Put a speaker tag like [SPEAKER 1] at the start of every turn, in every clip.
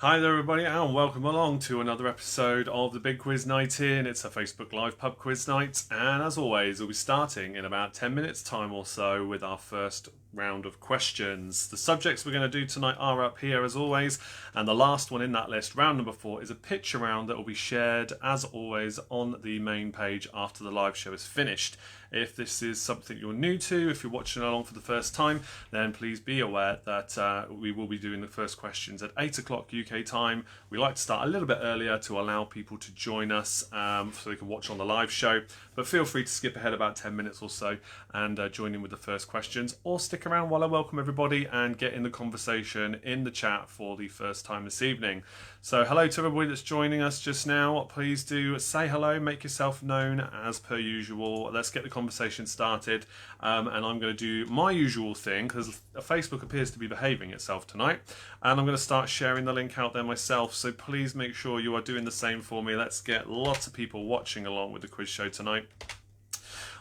[SPEAKER 1] Hi there everybody and welcome along to another episode of the Big Quiz Night In. It's a Facebook Live pub quiz night, and as always we'll be starting in about 10 minutes time or so with our first round of questions. The subjects we're going to do tonight are up here as always, and the last one in that list, round number 4, is a picture round that will be shared as always on the main page after the live show is finished. If this is something you're new to, if you're watching along for the first time, then please be aware that we will be doing the first questions at 8 o'clock UK time. We like to start a little bit earlier to allow people to join us so they can watch on the live show. But feel free to skip ahead about 10 minutes or so and join in with the first questions, or stick around while I welcome everybody and get in the conversation in the chat for the first time this evening. So hello to everybody that's joining us just now. Please do say hello, make yourself known as per usual. Let's get the conversation started, and I'm going to do my usual thing because Facebook appears to be behaving itself tonight, and I'm going to start sharing the link out there myself, so please make sure you are doing the same for me. Let's get lots of people watching along with the quiz show tonight.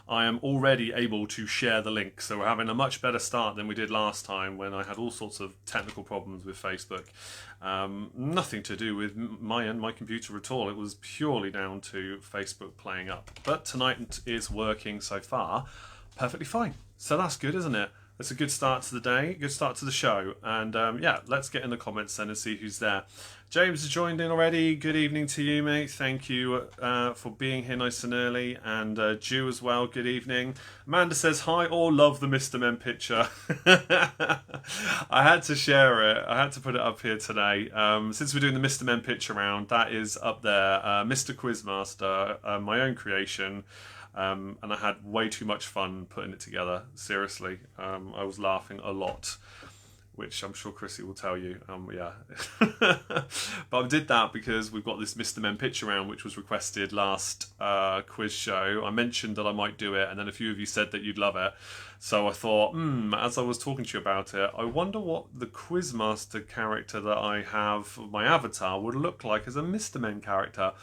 [SPEAKER 1] I am already able to share the link, so we're having a much better start than we did last time when I had all sorts of technical problems with Facebook. Nothing to do with my computer at all. It was purely down to Facebook playing up. But tonight is working so far perfectly fine. So that's good, isn't it? It's a good start to the day, good start to the show. And yeah, let's get in the comments then and see who's there. James has joined in already. Good evening to you, mate. Thank you for being here nice and early. And Jew as well, good evening. Amanda says, hi, all love the Mr. Men picture. I had to share it. I had to put it up here today. Since we're doing the Mr. Men picture round, that is up there. Mr. Quizmaster, my own creation. And I had way too much fun putting it together. Seriously, I was laughing a lot, which I'm sure Chrissy will tell you. Yeah, but I did that because we've got this Mr. Men picture round, which was requested last quiz show. I mentioned that I might do it, and then a few of you said that you'd love it. So I thought, as I was talking to you about it, I wonder what the Quizmaster character that I have, my avatar, would look like as a Mr. Men character.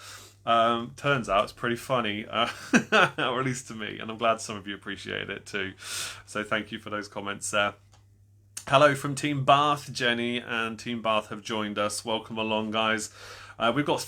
[SPEAKER 1] Turns out it's pretty funny, or at least to me, and I'm glad some of you appreciated it too. So thank you for those comments there. Hello from Team Bath. Jenny and Team Bath have joined us. Welcome along, guys. We've got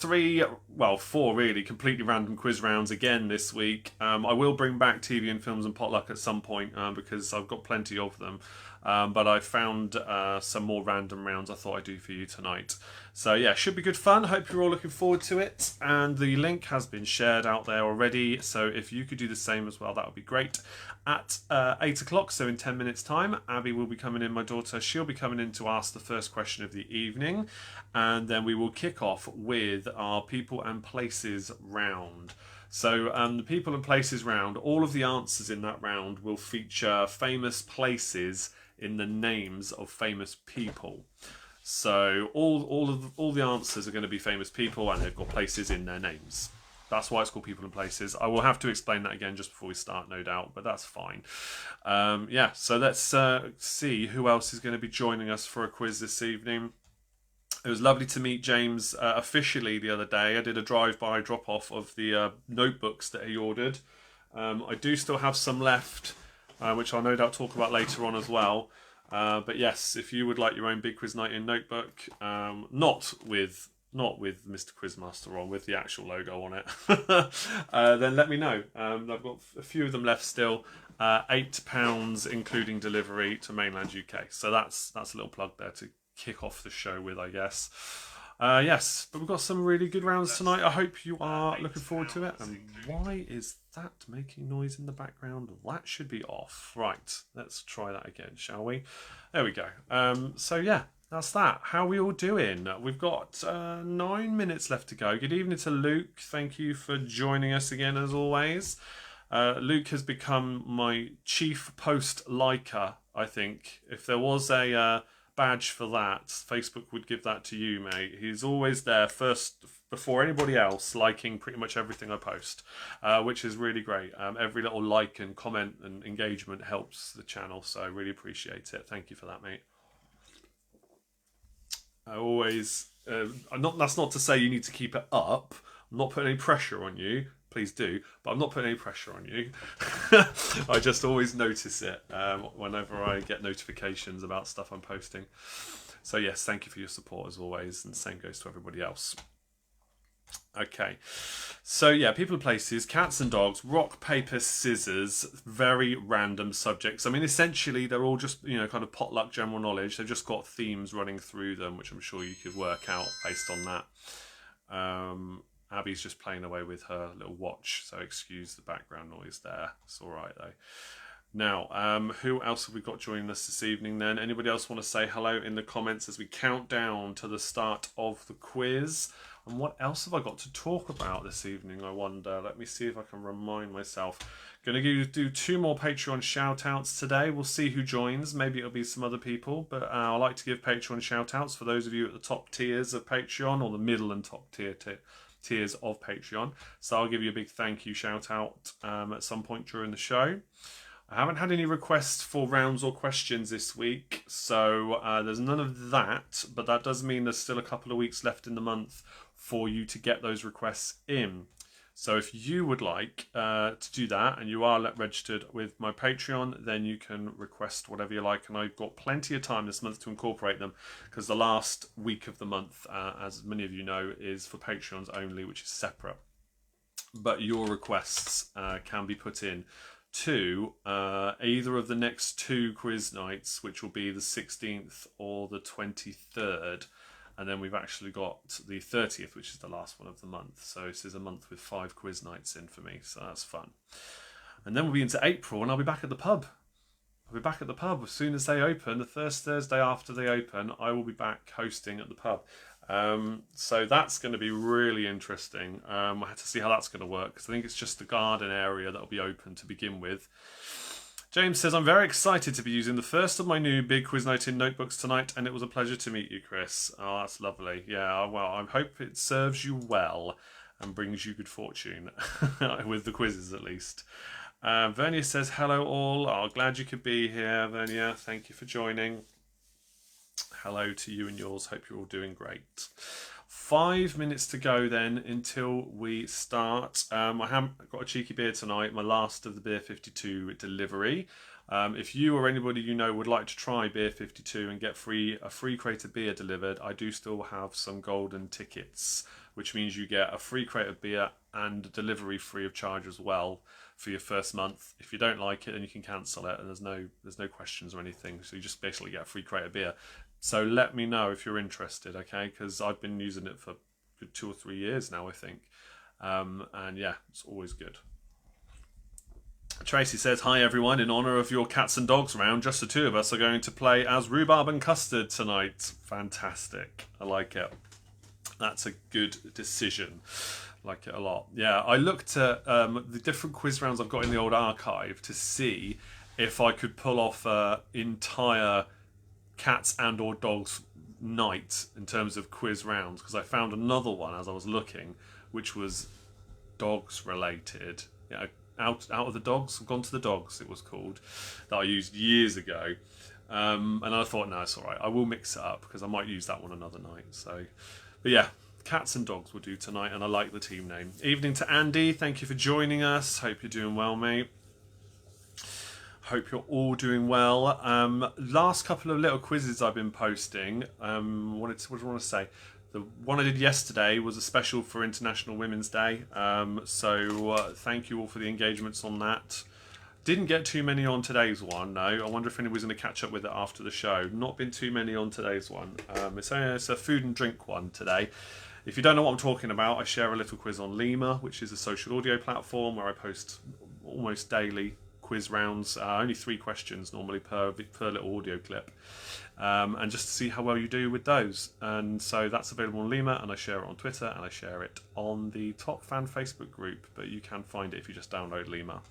[SPEAKER 1] four really, completely random quiz rounds again this week. I will bring back TV and films and potluck at some point because I've got plenty of them. But I found some more random rounds I thought I'd do for you tonight. So yeah, should be good fun. Hope you're all looking forward to it. And the link has been shared out there already. So if you could do the same as well, that would be great. At 8 o'clock, so in 10 minutes time, Abby will be coming in, my daughter. She'll be coming in to ask the first question of the evening. And then we will kick off with our people and places round. So the people and places round, all of the answers in that round will feature famous places in the names of famous people. So all the answers are going to be famous people, and they've got places in their names. That's why it's called People and Places. I will have to explain that again just before we start, no doubt, but that's fine. Yeah, so let's see who else is going to be joining us for a quiz this evening. It was lovely to meet James officially the other day. I did a drive-by drop-off of the notebooks that he ordered. I do still have some left, which I'll no doubt talk about later on as well. But yes, if you would like your own Big Quiz Night In notebook, not with Mr. Quizmaster on, with the actual logo on it, then let me know. I've got a few of them left still. £8 including delivery to mainland UK. So that's a little plug there to kick off the show with, I guess. Yes, but we've got some really good rounds tonight. I hope you are looking forward to it. And why is that making noise in the background? That should be off. Right, let's try that again, shall we? There we go. So yeah, that's that. How are we all doing? We've got 9 minutes left to go. Good evening to Luke. Thank you for joining us again, as always. Luke has become my chief post liker, I think. If there was a badge for that, Facebook would give that to you, mate. He's always there first before anybody else, liking pretty much everything I post, which is really great. Every little like and comment and engagement helps the channel, so I really appreciate it. Thank you for that, mate. I always that's not to say you need to keep it up. I'm not putting any pressure on you. Please do, but I'm not putting any pressure on you. I just always notice it whenever I get notifications about stuff I'm posting. So yes, thank you for your support as always, and the same goes to everybody else. Okay, so yeah, people and places, cats and dogs, rock, paper, scissors, very random subjects. I mean, essentially, they're all just, kind of potluck general knowledge. They've just got themes running through them, which I'm sure you could work out based on that. Abby's just playing away with her little watch, so excuse the background noise there. It's all right, though. Now, who else have we got joining us this evening then? Anybody else want to say hello in the comments as we count down to the start of the quiz? And what else have I got to talk about this evening, I wonder? Let me see if I can remind myself. Going to do 2 more Patreon shout-outs today. We'll see who joins. Maybe it'll be some other people. But I like to give Patreon shout-outs for those of you at the top tiers of Patreon, or the middle and top tiers of Patreon. So I'll give you a big thank you shout-out at some point during the show. I haven't had any requests for rounds or questions this week, so there's none of that, but that does mean there's still a couple of weeks left in the month for you to get those requests in. So if you would like to do that, and you are registered with my Patreon, then you can request whatever you like, and I've got plenty of time this month to incorporate them, because the last week of the month, as many of you know, is for Patreons only, which is separate. But your requests can be put in to either of the next 2 quiz nights, which will be the 16th or the 23rd, and then we've actually got the 30th, which is the last one of the month. So this is a month with 5 quiz nights in for me, so that's fun. And then we'll be into April, and I'll be back at the pub. I'll be back at the pub as soon as they open. The first Thursday after they open, I will be back hosting at the pub. So that's going to be really interesting. I have to see how that's going to work, because I think it's just the garden area that'll be open to begin with. James says, I'm very excited to be using the first of my new Big Quiz Night in notebooks tonight, and it was a pleasure to meet you, Chris. Oh, that's lovely. Yeah, well, I hope it serves you well and brings you good fortune, with the quizzes at least. Vernia says, hello all. Oh, glad you could be here, Vernia. Thank you for joining. Hello to you and yours. Hope you're all doing great. 5 minutes to go then until we start. I have got a cheeky beer tonight, my last of the Beer 52 delivery. If you or anybody you know would like to try Beer 52 and get a free crate of beer delivered, I do still have some golden tickets, which means you get a free crate of beer and delivery free of charge as well for your first month. If you don't like it, then you can cancel it, and there's no questions or anything. So you just basically get a free crate of beer. So let me know if you're interested, okay? Because I've been using it for 2 or 3 years now, I think. And yeah, it's always good. Tracy says, hi everyone, in honour of your cats and dogs round, just the 2 of us are going to play as Rhubarb and Custard tonight. Fantastic. I like it. That's a good decision. Like it a lot. Yeah, I looked at the different quiz rounds I've got in the old archive to see if I could pull off an entire cats and or dogs night in terms of quiz rounds, because I found another one as I was looking which was dogs related. Yeah, out of the dogs, gone to the dogs it was called, that I used years ago, and I thought, no, it's all right, I will mix it up because I might use that one another night. So, but yeah, cats and dogs will do tonight, and I like the team name. Evening to Andy, thank you for joining us. Hope you're doing well, mate. Hope you're all doing well. Last couple of little quizzes I've been posting. What do I want to say? The one I did yesterday was a special for International Women's Day. So thank you all for the engagements on that. Didn't get too many on today's one, no. I wonder if anybody's going to catch up with it after the show. Not been too many on today's one. It's a food and drink one today. If you don't know what I'm talking about, I share a little quiz on Lima, which is a social audio platform where I post almost daily quiz rounds, only 3 questions normally per little audio clip, and just to see how well you do with those. And so that's available on Lima, and I share it on Twitter, and I share it on the Top Fan Facebook group, but you can find it if you just download Lima.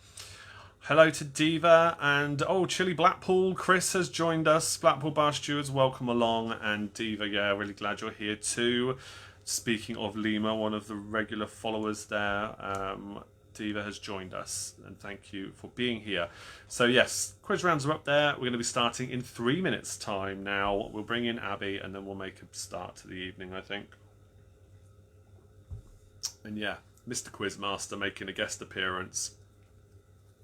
[SPEAKER 1] Hello to Diva, and Chilly Blackpool, Chris has joined us. Blackpool Bar Stewards, welcome along. And Diva, yeah, really glad you're here too. Speaking of Lima, one of the regular followers there, Diva has joined us, and thank you for being here. So yes, quiz rounds are up there. We're going to be starting in 3 minutes time now. We'll bring in Abby, and then we'll make a start to the evening, I think. And yeah, Mr. Quizmaster making a guest appearance.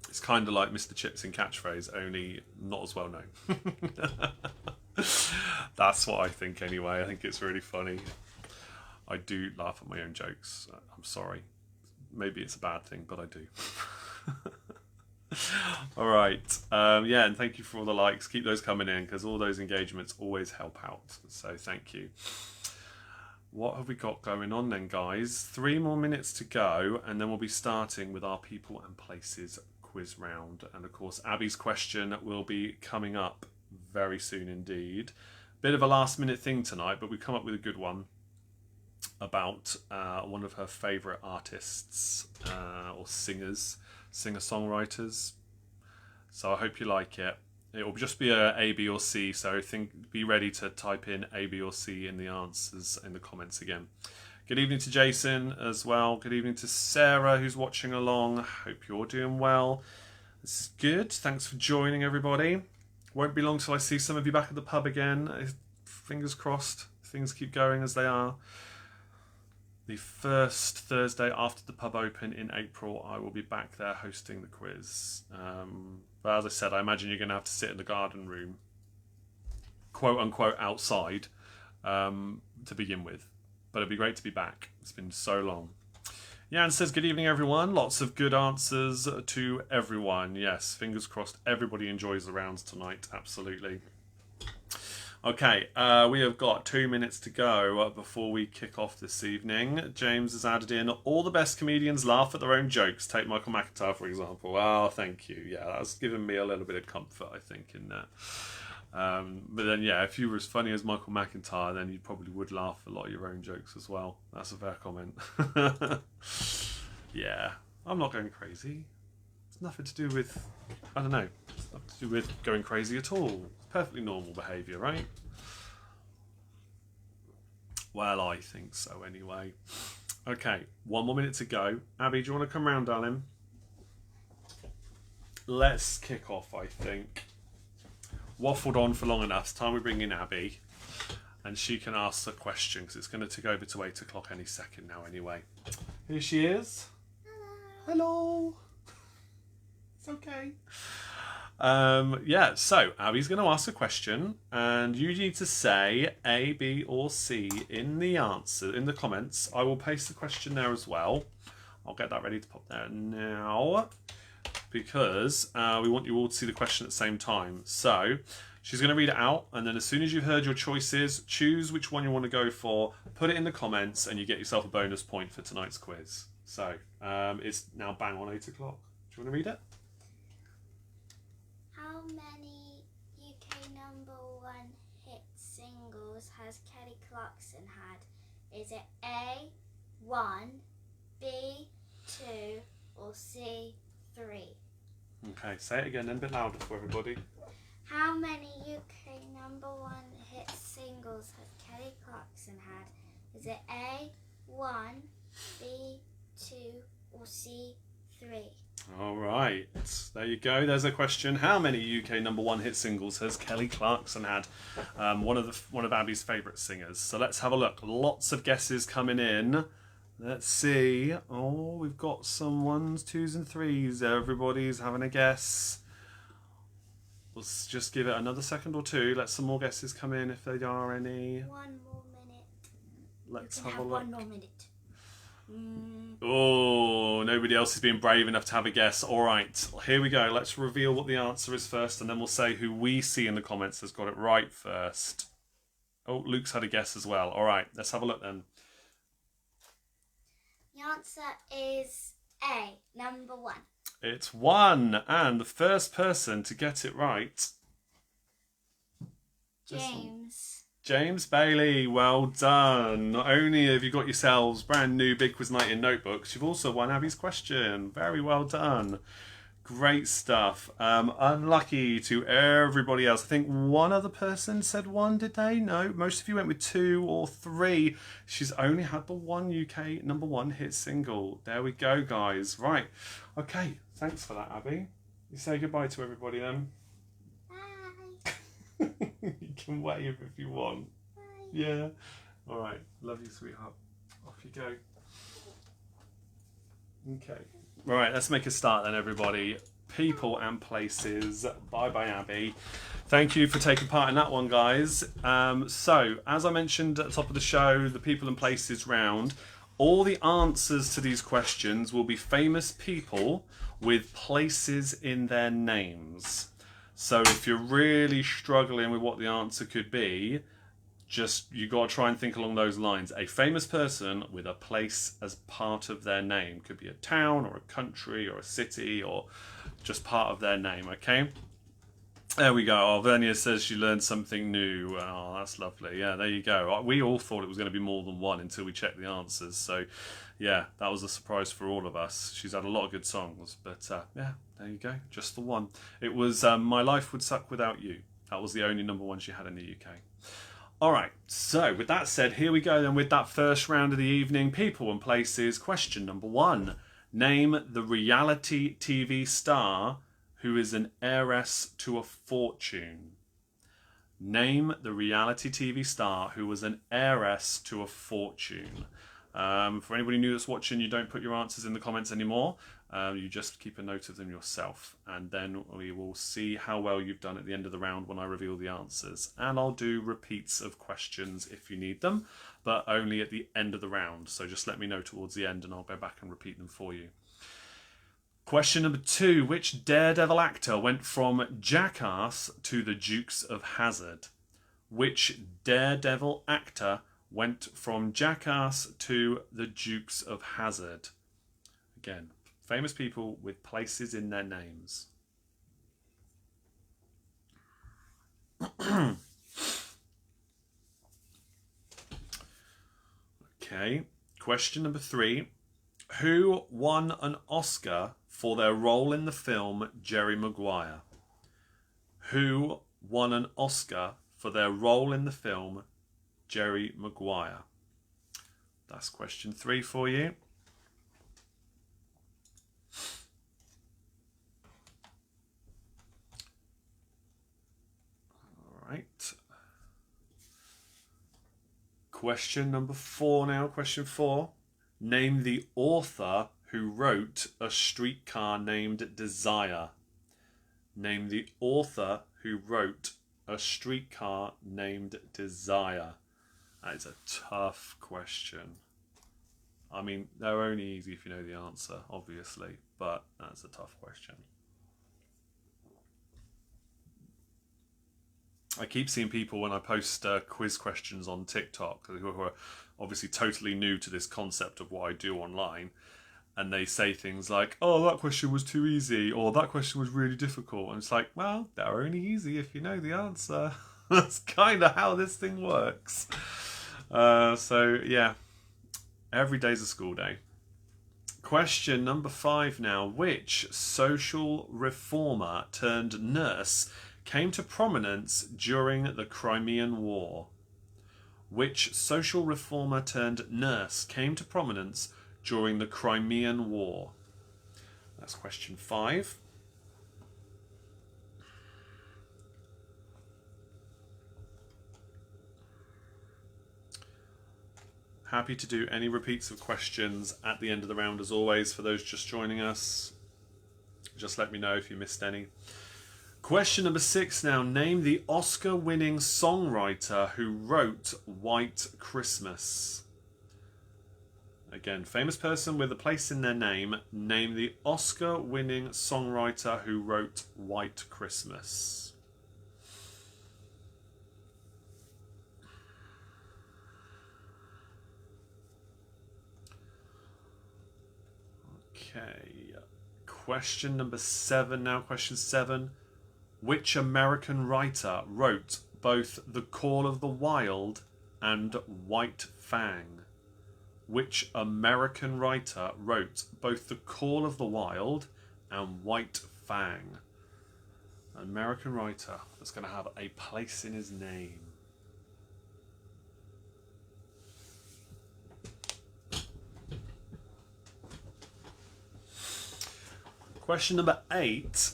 [SPEAKER 1] It's kind of like Mr. Chips in Catchphrase, only not as well known. That's what I think anyway. I think it's really funny. I do laugh at my own jokes. I'm sorry. Maybe it's a bad thing, but I do. All right. Yeah, and thank you for all the likes. Keep those coming in because all those engagements always help out. So thank you. What have we got going on then, guys? 3 more minutes to go, and then we'll be starting with our people and places quiz round. And of course, Abby's question will be coming up very soon indeed. Bit of a last minute thing tonight, but we've come up with a good one about one of her favourite artists or singers, singer-songwriters. So I hope you like it. It will just be a B or C, so be ready to type in A, B or C in the answers in the comments again. Good evening to Jason as well. Good evening to Sarah who's watching along. Hope you're doing well. This is good. Thanks for joining, everybody. Won't be long till I see some of you back at the pub again. Fingers crossed things keep going as they are. The first Thursday after the pub open in April, I will be back there hosting the quiz. But as I said, I imagine you're going to have to sit in the garden room, quote unquote, outside to begin with. But it'd be great to be back. It's been so long. Jan says, good evening, everyone. Lots of good answers to everyone. Yes, fingers crossed everybody enjoys the rounds tonight. Absolutely. Okay, we have got 2 minutes to go before we kick off this evening. James has added in, all the best comedians laugh at their own jokes. Take Michael McIntyre, for example. Oh, thank you. Yeah, that's given me a little bit of comfort, I think, in that. But then, yeah, if you were as funny as Michael McIntyre, then you probably would laugh a lot at your own jokes as well. That's a fair comment. Yeah, I'm not going crazy. It's nothing to do with, I don't know, it's nothing to do with going crazy at all. It's perfectly normal behaviour, right? Well, I think so anyway. Okay, 1 more minute to go. Abby, do you want to come round, darling? Let's kick off, I think. Waffled on for long enough. It's time we bring in Abby. And she can ask the question, because it's going to tick over to 8 o'clock any second now anyway. Here she is. Hello. It's okay. Yeah, so Abby's going to ask a question, and you need to say A, B, or C in the answer, in the comments. I will paste the question there as well. I'll get that ready to pop there now, because we want you all to see the question at the same time. So she's going to read it out, and then as soon as you've heard your choices, choose which one you want to go for, put it in the comments, and you get yourself a bonus point for tonight's quiz. So it's now bang on 8 o'clock. Do you want to read it?
[SPEAKER 2] How many UK #1 hit singles has Kelly Clarkson had? Is it A, 1, B, 2, or C, 3?
[SPEAKER 1] Okay, say it again, then a bit louder for everybody.
[SPEAKER 2] How many UK #1 hit singles has Kelly Clarkson had? Is it A, 1, B, 2, or C, 3?
[SPEAKER 1] All right, there you go. There's a question. How many UK #1 hit singles has Kelly Clarkson had? One of Abby's favourite singers. So let's have a look. Lots of guesses coming in. Let's see. Oh, we've got some 1s, 2s, and 3s. Everybody's having a guess. Let's just give it another second or two. Let some more guesses come in if there are any.
[SPEAKER 2] 1 more minute.
[SPEAKER 1] Let's
[SPEAKER 2] you can
[SPEAKER 1] have a look.
[SPEAKER 2] 1 more minute.
[SPEAKER 1] Oh, nobody else has been brave enough to have a guess. All right, here we go. Let's reveal what the answer is first, and then we'll say who we see in the comments has got it right first. Oh, Luke's had a guess as well. All right, let's have a look then.
[SPEAKER 2] The answer is A, #1.
[SPEAKER 1] It's 1, and the first person to get it right. James Bailey, well done. Not only have you got yourselves brand new Big Quiz Night in notebooks, you've also won Abby's question. Very well done. Great stuff. Unlucky to everybody else. I think one other person said 1, did they? No, most of you went with 2 or 3. She's only had the 1 UK #1 hit single. There we go, guys. Right. Okay, thanks for that, Abby. You say goodbye to everybody then. You can wave if you want.
[SPEAKER 2] Bye.
[SPEAKER 1] Yeah. All right. Love you, sweetheart. Off you go. Okay. Right, let's make a start then, everybody. People and places. Bye, Abby. Thank you for taking part in that one, guys. So, as I mentioned at the top of the show, the people and places round, all the answers to these questions will be famous people with places in their names. So if you're really struggling with what the answer could be, you got to try and think along those lines. A famous person with a place as part of their name. Could be a town or a country or a city or just part of their name, okay? There we go. Oh, Vernia says she learned something new. Oh, that's lovely. Yeah, there you go. We all thought it was going to be more than one until we checked the answers. So, yeah, that was a surprise for all of us. She's had a lot of good songs. But, yeah, there you go. Just the one. It was My Life Would Suck Without You. That was the only number one she had in the UK. All right, so with that said, here we go then with that first round of the evening. People and places. Question number 1. Name the reality TV star who is an heiress to a fortune. Name the reality TV star who was an heiress to a fortune. For anybody new that's watching, you don't put your answers in the comments anymore. You just keep a note of them yourself, and then we will see how well you've done at the end of the round when I reveal the answers. And I'll do repeats of questions if you need them, but only at the end of the round. So just let me know towards the end and I'll go back and repeat them for you. Question number 2. Which Daredevil actor went from Jackass to the Dukes of Hazzard? Which Daredevil actor went from Jackass to the Dukes of Hazzard? Again, famous people with places in their names. Okay, question number 3. Who won an Oscar for their role in the film Jerry Maguire? Who won an Oscar for their role in the film Jerry Maguire? That's question 3 for you. All right. Question number 4 now. Question 4. Name the author who wrote A Streetcar Named Desire. Name the author who wrote A Streetcar Named Desire. That is a tough question. I mean, they're only easy if you know the answer, obviously, but that's a tough question. I keep seeing people when I post quiz questions on TikTok who are obviously totally new to this concept of what I do online, and they say things like, oh, that question was too easy, or that question was really difficult. And it's like, well, they're only easy if you know the answer. That's kind of how this thing works. So, yeah, every day's a school day. Question number 5 now. Which social reformer turned nurse came to prominence during the Crimean War? Which social reformer turned nurse came to prominence during the Crimean War? That's question 5. Happy to do any repeats of questions at the end of the round as always for those just joining us. Just let me know if you missed any. Question number 6 now. Name the Oscar-winning songwriter who wrote White Christmas. Again, famous person with a place in their name. Name the Oscar-winning songwriter who wrote White Christmas. Okay. Question number 7 now. Question 7. Which American writer wrote both The Call of the Wild and White Fang? Which American writer wrote both The Call of the Wild and White Fang? An American writer that's going to have a place in his name. Question number 8.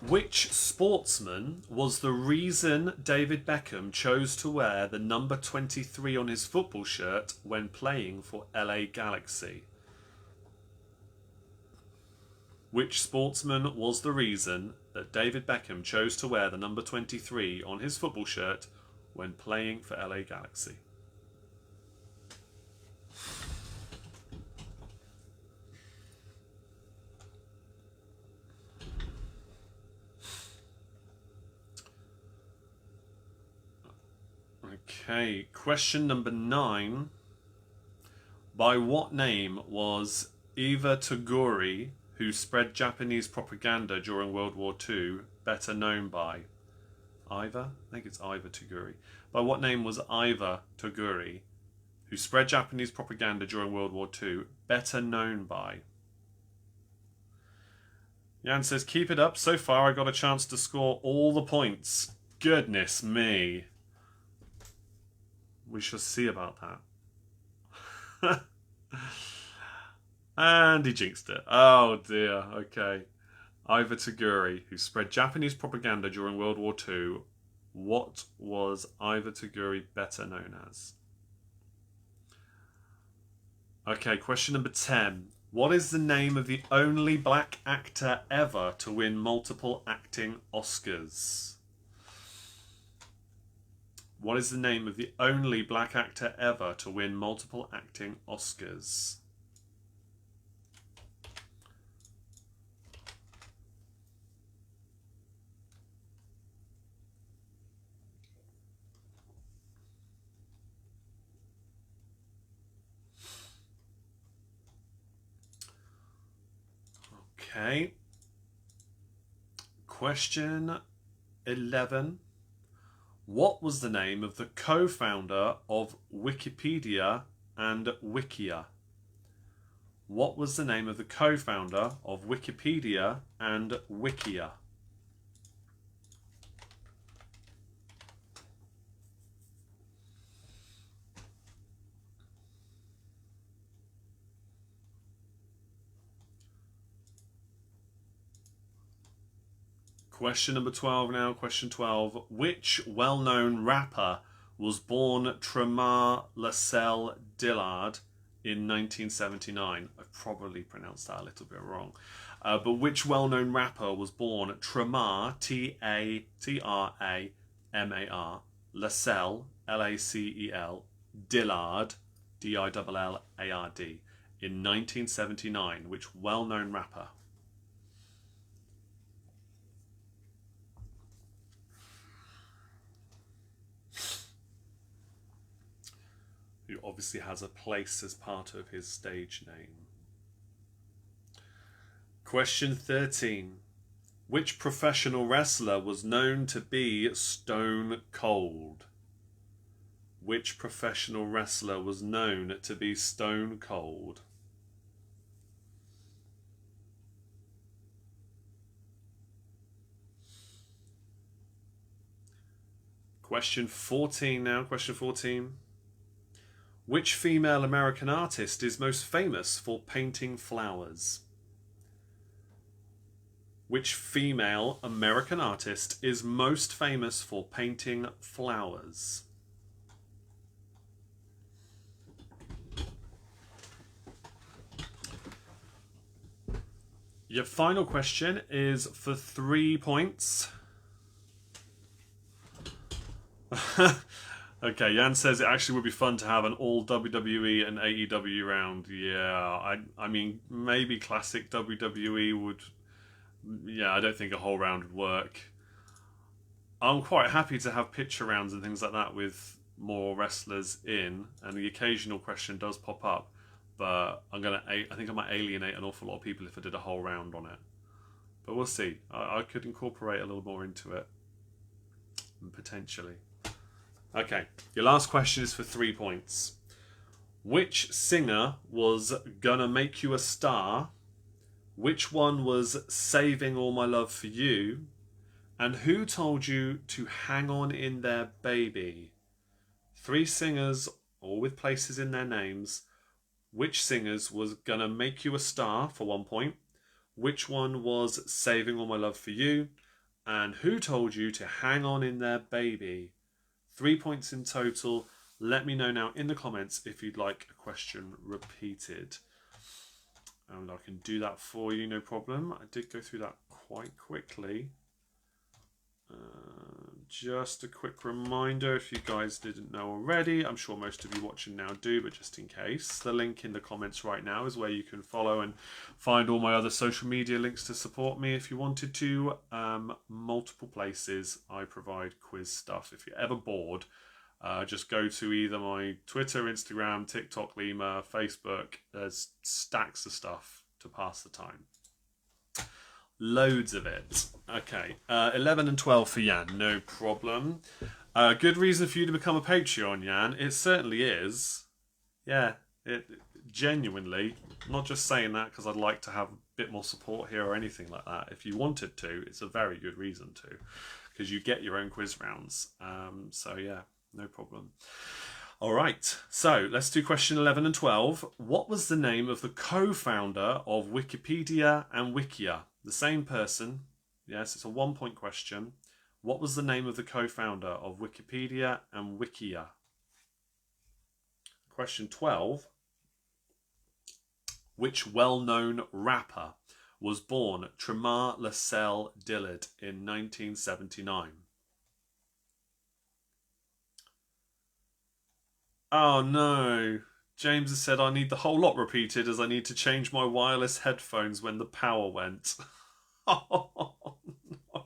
[SPEAKER 1] Which sportsman was the reason David Beckham chose to wear the number 23 on his football shirt when playing for LA Galaxy? Which sportsman was the reason that David Beckham chose to wear the number 23 on his football shirt when playing for LA Galaxy? Okay, question number 9. By what name was Eva Toguri, who spread Japanese propaganda during World War II, better known by? Iva? I think it's Iva Toguri. By what name was Iva Toguri, who spread Japanese propaganda during World War II, better known by? Jan says, keep it up. So far, I got a chance to score all the points. Goodness me. We shall see about that. And he jinxed it. Oh dear, okay. Iva Toguri, who spread Japanese propaganda during World War II. What was Iva Toguri better known as? Okay, question number 10. What is the name of the only black actor ever to win multiple acting Oscars? What is the name of the only black actor ever to win multiple acting Oscars? Okay. Question 11. What was the name of the co-founder of Wikipedia and Wikia? What was the name of the co-founder of Wikipedia and Wikia? Question number 12 now. Question 12. Which well-known rapper was born Tremar Lascelles Dillard in 1979? I probably pronounced that a little bit wrong. But which well-known rapper was born Tremar, T-A-T-R-A-M-A-R, Lascelles, L-A-C-E-L, Dillard, D-I-L-L-A-R-D, in 1979? Which well-known rapper? Who obviously has a place as part of his stage name. Question 13. Which professional wrestler was known to be stone cold? Which professional wrestler was known to be stone cold? Question 14 now. Question 14. Which female American artist is most famous for painting flowers? Which female American artist is most famous for painting flowers? Your final question is for 3 points. Okay, Jan says it actually would be fun to have an all WWE and AEW round. Yeah, I mean, maybe classic WWE would... Yeah, I don't think a whole round would work. I'm quite happy to have picture rounds and things like that with more wrestlers in, and the occasional question does pop up, but I think I might alienate an awful lot of people if I did a whole round on it. But we'll see. I could incorporate a little more into it, potentially. Okay, your last question is for 3 points. Which singer was Gonna Make You a Star? Which one was Saving All My Love for You? And who told you to hang on in there, baby? 3 singers, all with places in their names. Which singers was Gonna Make You a Star for 1 point? Which one was Saving All My Love for You? And who told you to hang on in there, baby? 3 points in total. Let me know now in the comments if you'd like a question repeated. And I can do that for you, no problem. I did go through that quite quickly. Just a quick reminder, if you guys didn't know already, I'm sure most of you watching now do, but just in case, the link in the comments right now is where you can follow and find all my other social media links to support me if you wanted to. Multiple places I provide quiz stuff. If you're ever bored, just go to either my Twitter, Instagram, TikTok, Lima, Facebook. There's stacks of stuff to pass the time. Loads of it. Okay, 11 and 12 for Jan, no problem. Good reason for you to become a Patreon, Jan. It certainly is. Yeah, it genuinely. I'm not just saying that because I'd like to have a bit more support here or anything like that. If you wanted to, it's a very good reason to, because you get your own quiz rounds. So yeah, no problem. All right, so let's do question 11 and 12. What was the name of the co-founder of Wikipedia and Wikia? The same person. Yes, it's a 1-point question. What was the name of the co-founder of Wikipedia and Wikia? Question 12. Which well-known rapper was born Tremar Lascelles Dillard in 1979? Oh no. James has said I need the whole lot repeated as I need to change my wireless headphones when the power went. Oh no.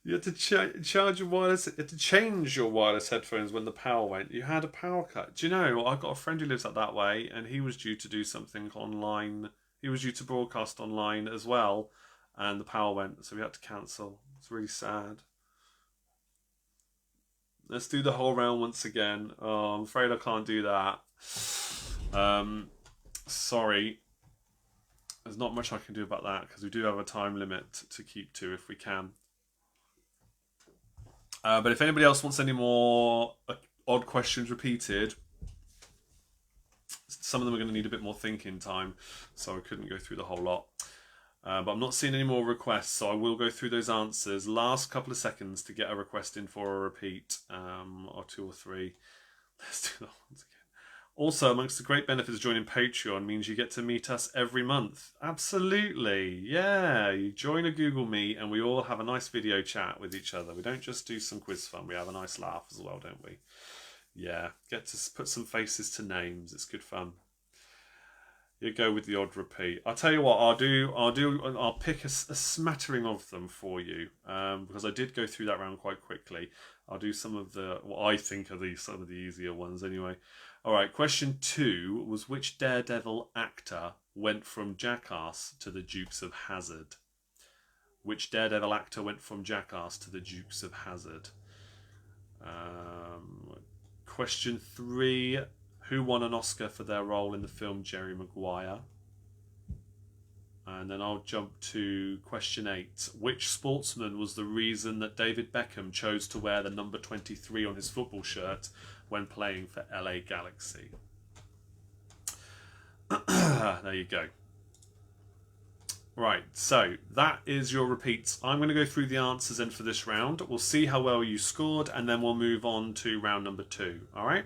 [SPEAKER 1] You had to charge your wireless. You had to change your wireless headphones when the power went. You had a power cut. Do you know? I've got a friend who lives up that way, and he was due to do something online. He was due to broadcast online as well, and the power went, so we had to cancel. It's really sad. Let's do the whole round once again. Oh, I'm afraid I can't do that. Sorry. There's not much I can do about that because we do have a time limit to keep to if we can. But if anybody else wants any more odd questions repeated, some of them are going to need a bit more thinking time, so I couldn't go through the whole lot. But I'm not seeing any more requests, so I will go through those answers. Last couple of seconds to get a request in for a repeat, or 2 or 3. Let's do that once again. Also, amongst the great benefits of joining Patreon means you get to meet us every month. Absolutely, yeah. You join a Google Meet and we all have a nice video chat with each other. We don't just do some quiz fun, we have a nice laugh as well, don't we? Yeah, get to put some faces to names. It's good fun. You go with the odd repeat. I'll tell you what, I'll pick a smattering of them for you, because I did go through that round quite quickly. I'll do some of what I think are some of the easier ones anyway. All right, question 2 was which Daredevil actor went from Jackass to the Dukes of Hazzard? Which Daredevil actor went from Jackass to the Dukes of Hazzard? Question 3, who won an Oscar for their role in the film Jerry Maguire? And then I'll jump to question 8. Which sportsman was the reason that David Beckham chose to wear the number 23 on his football shirt when playing for LA Galaxy? There you go. Right, so that is your repeats. I'm going to go through the answers in for this round. We'll see how well you scored, and then we'll move on to round number 2. All right?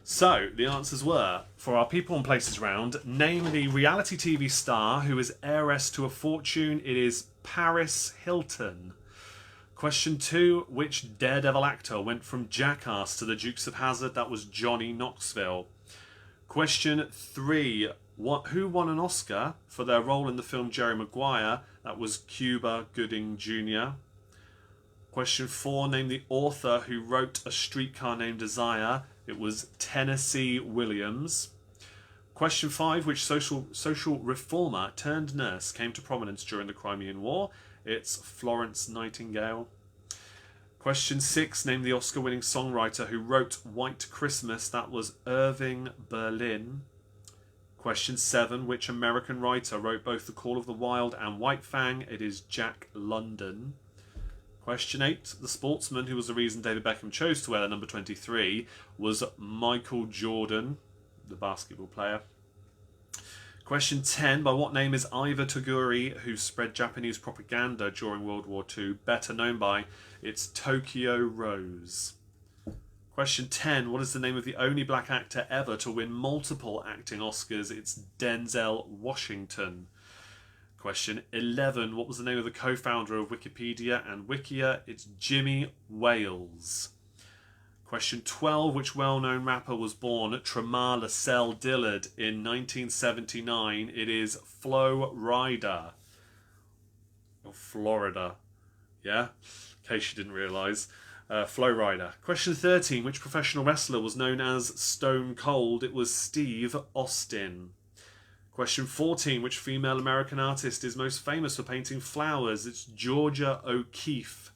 [SPEAKER 1] So, the answers were, for our People and Places round, name the reality TV star who is heiress to a fortune. It is Paris Hilton. Question 2, which Daredevil actor went from Jackass to the Dukes of Hazzard? That was Johnny Knoxville. Question 3, who won an Oscar for their role in the film Jerry Maguire? That was Cuba Gooding Jr. Question 4, name the author who wrote A Streetcar Named Desire. It was Tennessee Williams. Question 5, which social reformer turned nurse came to prominence during the Crimean War? It's Florence Nightingale. Question 6, name the Oscar-winning songwriter who wrote White Christmas. That was Irving Berlin. Question 7, which American writer wrote both The Call of the Wild and White Fang? It is Jack London. Question 8, the sportsman who was the reason David Beckham chose to wear the number 23 was Michael Jordan, the basketball player. Question 10, by what name is Iva Toguri, who spread Japanese propaganda during World War II, better known by? It's Tokyo Rose. Question 10. What is the name of the only black actor ever to win multiple acting Oscars? It's Denzel Washington. Question 11. What was the name of the co-founder of Wikipedia and Wikia? It's Jimmy Wales. Question 12. Which well-known rapper was born at Tremar Lascelles Dillard in 1979? It is Flo Rida. Or Florida. Yeah? In case you didn't realise. Flo Rida. Question 13. Which professional wrestler was known as Stone Cold? It was Steve Austin. Question 14. Which female American artist is most famous for painting flowers? It's Georgia O'Keeffe.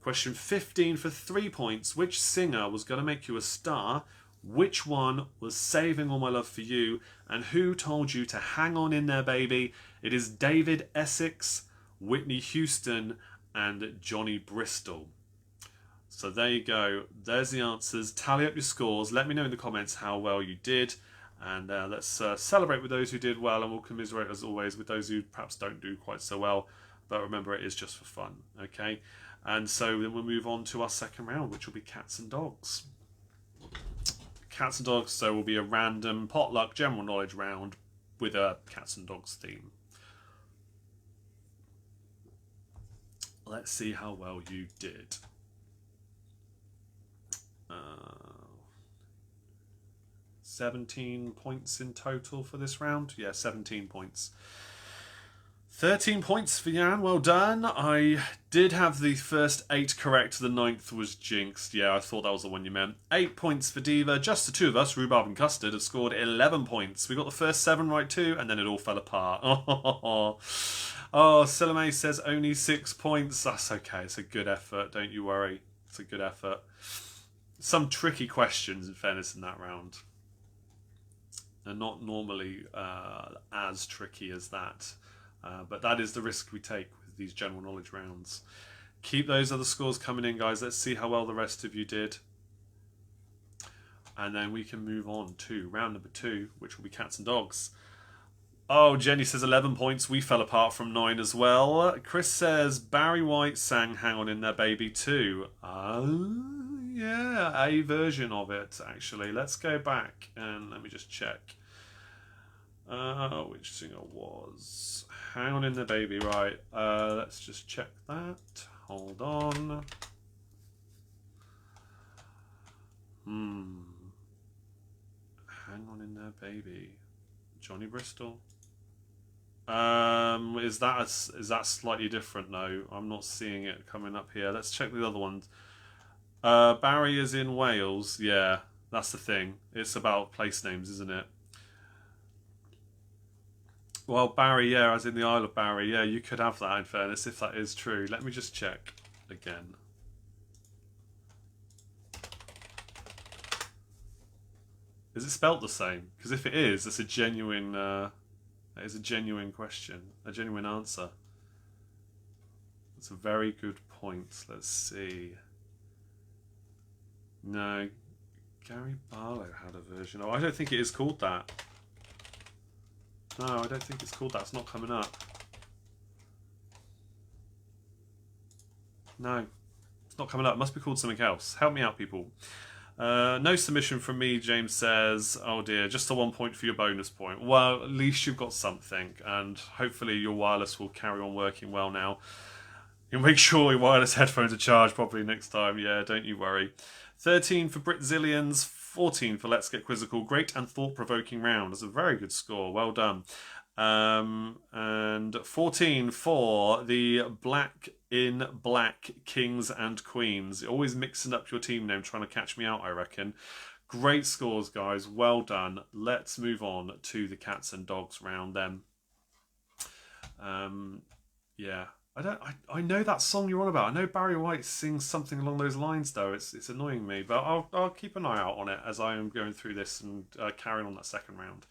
[SPEAKER 1] Question 15 for 3 points. Which singer was going to make you a star? Which one was Saving All My Love for You? And who told you to hang on in there, baby? It is David Essex, Whitney Houston, and Johnny Bristol. So there you go. There's the answers. Tally up your scores. Let me know in the comments how well you did. And let's celebrate with those who did well, and we'll commiserate as always with those who perhaps don't do quite so well. But remember, it is just for fun, okay? And so then we'll move on to our second round, which will be cats and dogs. Cats and dogs, so will be a random potluck general knowledge round with a cats and dogs theme. Let's see how well you did. 17 points in total for this round. Yeah, 17 points. 13 points for Jan, well done. I did have the first 8 correct, the 9th was jinxed. Yeah, I thought that was the one you meant. 8 points for Diva. Just the two of us, Rhubarb and Custard, have scored 11 points. We got the first 7 right too, and then it all fell apart. Oh, Salome says only 6 points. That's okay, it's a good effort, don't you worry. It's a good effort. Some tricky questions, in fairness, in that round. They're not normally as tricky as that. But that is the risk we take with these general knowledge rounds. Keep those other scores coming in, guys. Let's see how well the rest of you did. And then we can move on to round number 2, which will be cats and dogs. Oh, Jenny says 11 points. We fell apart from 9 as well. Chris says Barry White sang Hang On In There Baby too. Yeah, a version of it, actually. Let's go back and let me just check. Which singer was Hang On In There Baby, right. Let's just check that. Hold on. Hang On In There Baby. Johnny Bristol. Is that slightly different? No, I'm not seeing it coming up here. Let's check the other ones. Barry is in Wales. Yeah, that's the thing. It's about place names, isn't it? Well, Barry, yeah, as in the Isle of Barry. Yeah, you could have that, in fairness, if that is true. Let me just check again. Is it spelt the same? Because if it is, that's a genuine... that is a genuine question. A genuine answer. That's a very good point. Let's see. No. Gary Barlow had a version. Oh, I don't think it is called that. No, I don't think it's called that. It's not coming up. No. It's not coming up. It must be called something else. Help me out, people. No submission from me, James says. Oh dear, just a 1 point for your bonus point. Well, at least you've got something, and hopefully your wireless will carry on working well now. You'll make sure your wireless headphones are charged properly next time. Yeah, don't you worry. 13 for Britzillions, 14 for Let's Get Quizzical. Great and thought-provoking round. That's a very good score. Well done. And 14 for the Black in Black Kings and Queens. Always mixing up your team name, trying to catch me out, I reckon. Great scores, guys. Well done. Let's move on to the cats and dogs round then. Yeah. I know that song you're on about. I know Barry White sings something along those lines, though. It's annoying me, but I'll keep an eye out on it as I am going through this and carrying on that second round.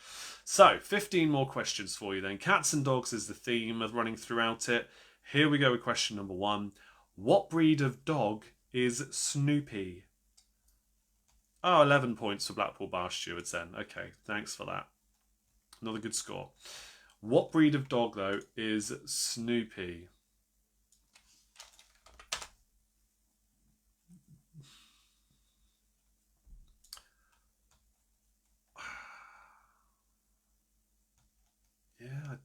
[SPEAKER 1] So, 15 more questions for you then. Cats and dogs is the theme of running throughout it. Here we go with question number 1. What breed of dog is Snoopy? Oh, 11 points for Blackpool Bar Stewards then. Okay, thanks for that. Another good score. What breed of dog, though, is Snoopy?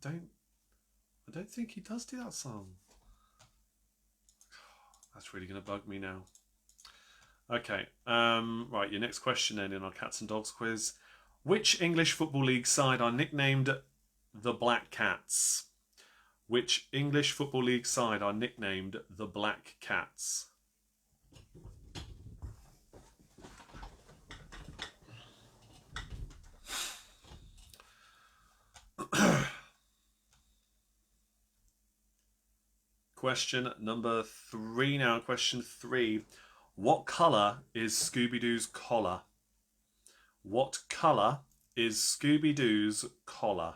[SPEAKER 1] don't think he does do that song. That's really going to bug me now. Okay, right, your next question then in our Cats and Dogs quiz. Which English Football League side are nicknamed the Black Cats? Which English Football League side are nicknamed the Black Cats? Question number 3 now. Question 3. What colour is Scooby-Doo's collar? What colour is Scooby-Doo's collar?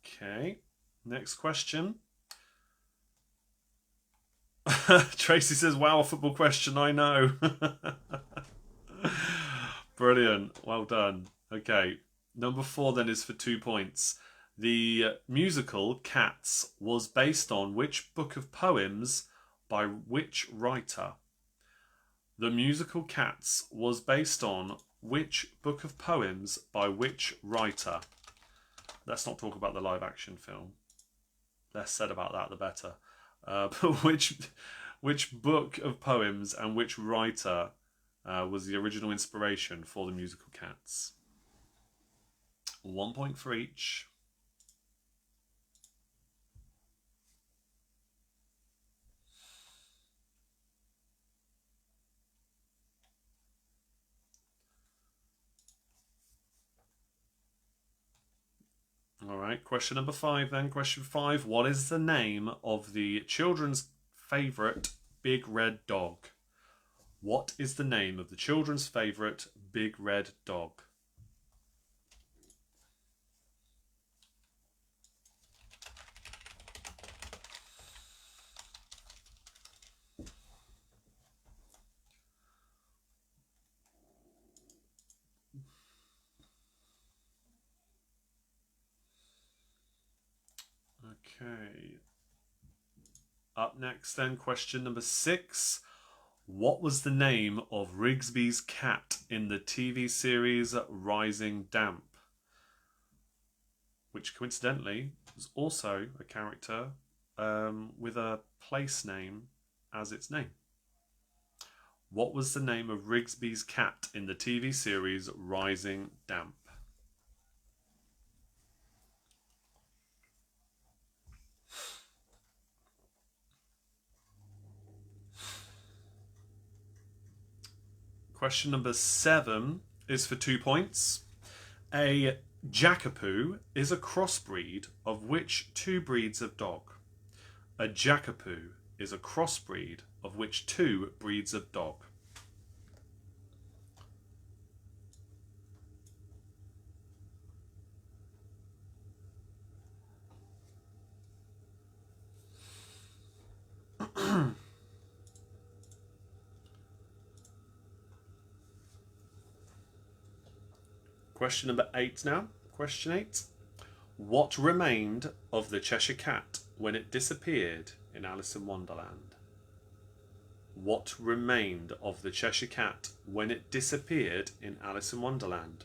[SPEAKER 1] Okay, next question. Tracy says, wow, a football question, I know. Brilliant, well done. Okay, number 4 then is for 2 points. The musical Cats was based on which book of poems by which writer? The musical Cats was based on which book of poems by which writer? Let's not talk about the live action film. Less said about that, the better. But which book of poems and which writer was the original inspiration for the musical Cats? 1 point for each. All right, question number 5 then. Question 5. What is the name of the children's favourite big red dog? What is the name of the children's favourite big red dog? Okay. Up next then, question number 6. What was the name of Rigsby's cat in the TV series Rising Damp? Which coincidentally was also a character with a place name as its name. What was the name of Rigsby's cat in the TV series Rising Damp? Question number 7 is for 2 points. A Jackapoo is a crossbreed of which 2 breeds of dog? A Jackapoo is a crossbreed of which 2 breeds of dog? Question number 8 now. Question 8. What remained of the Cheshire Cat when it disappeared in Alice in Wonderland? What remained of the Cheshire Cat when it disappeared in Alice in Wonderland?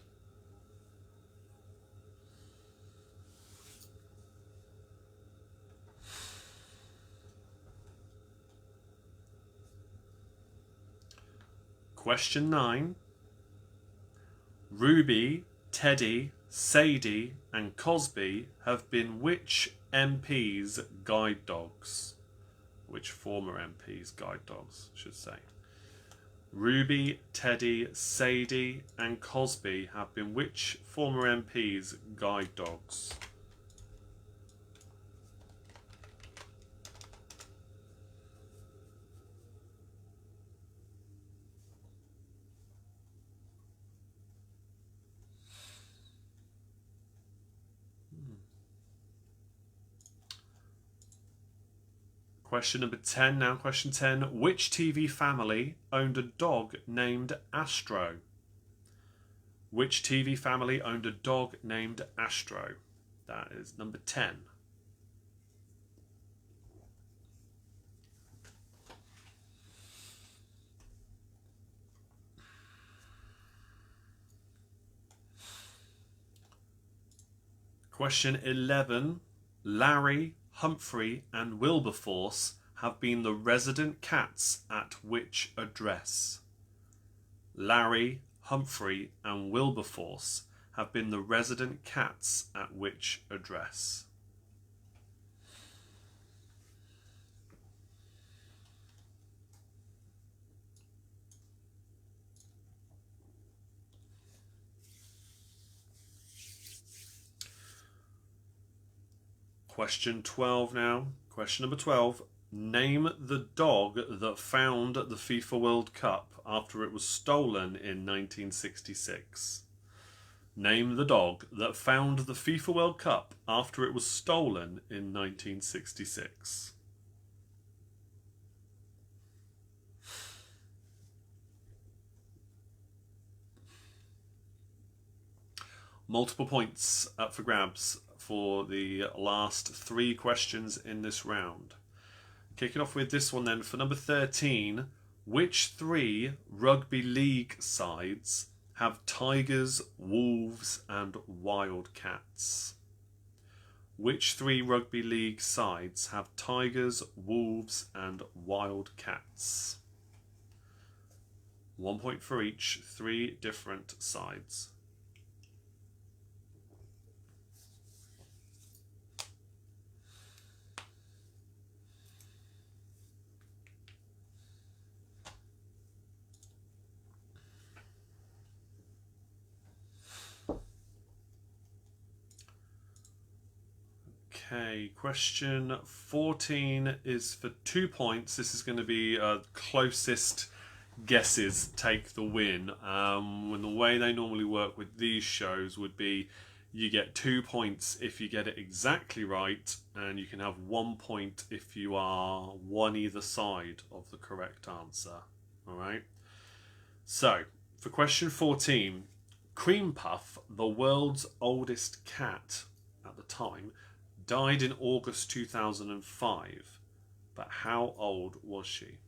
[SPEAKER 1] Question 9. Ruby, Teddy, Sadie and Cosby have been which MP's guide dogs? Which former MP's guide dogs, I should say. Ruby, Teddy, Sadie and Cosby have been which former MP's guide dogs? Question number 10 now. Question 10. Which TV family owned a dog named Astro? Which TV family owned a dog named Astro? That is number 10. Question 11. Larry, Humphrey and Wilberforce have been the resident cats at which address? Larry, Humphrey and Wilberforce have been the resident cats at which address? Question 12 now. Question number 12. Name the dog that found the FIFA World Cup after it was stolen in 1966. Name the dog that found the FIFA World Cup after it was stolen in 1966. Multiple points up for grabs for the last 3 questions in this round. Kicking off with this one then for number 13. Which 3 rugby league sides have tigers, wolves and wildcats? Which 3 rugby league sides have tigers, wolves and wildcats? 1 point for each, 3 different sides. Okay, question 14 is for 2 points. This is going to be closest guesses take the win. When the way they normally work with these shows would be you get 2 points if you get it exactly right, and you can have 1 point if you are one either side of the correct answer. Alright? So, for question 14, Cream Puff, the world's oldest cat at the time, died in August 2005, but how old was she?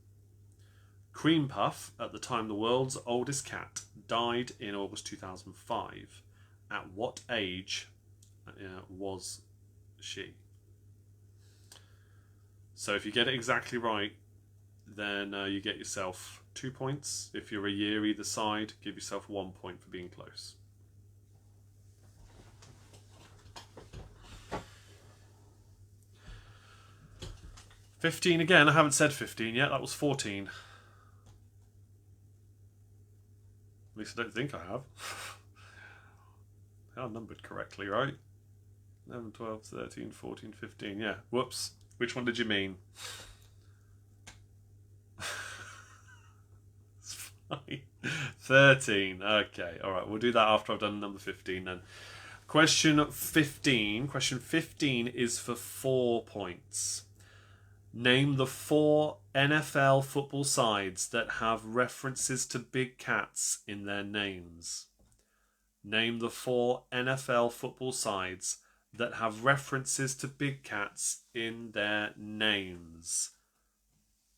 [SPEAKER 1] Cream Puff, at the time the world's oldest cat, died in August 2005. At what age was she? So if you get it exactly right, then you get yourself 2 points. If you're a year either side, give yourself 1 point for being close. $15 again. I haven't said 15 yet. That was 14. At least I don't think I have. They are numbered correctly, right? 11, 12, 13, 14, 15. Yeah. Whoops. Which one did you mean? It's fine. 13. Okay. All right. We'll do that after I've done number 15 then. Question 15. Question 15 is for 4 points. Name the 4 NFL football sides that have references to big cats in their names. Name the 4 NFL football sides that have references to big cats in their names.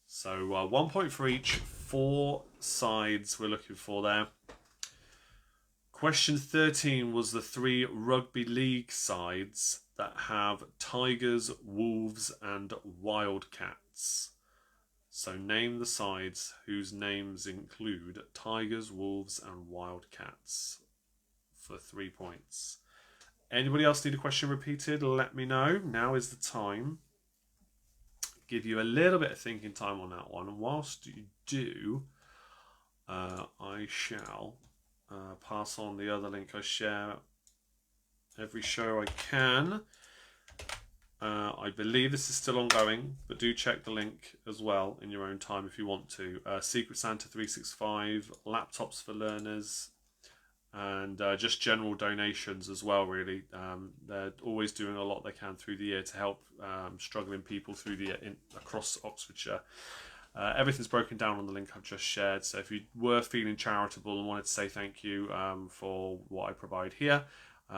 [SPEAKER 1] So 1 point for each, 4 sides we're looking for there. Question 13 was the 3 rugby league sides that have tigers, wolves and wildcats. So name the sides whose names include tigers, wolves and wildcats for 3 points. Anybody else need a question repeated? Let me know. Now is the time. Give you a little bit of thinking time on that one. And whilst you do, I shall pass on the other link I share every show I can. I believe this is still ongoing, but do check the link as well in your own time if you want to. Secret Santa 365, laptops for learners, and just general donations as well, really. They're always doing a lot they can through the year to help struggling people through the across Oxfordshire. Everything's broken down on the link I've just shared. So if you were feeling charitable and wanted to say thank you for what I provide here,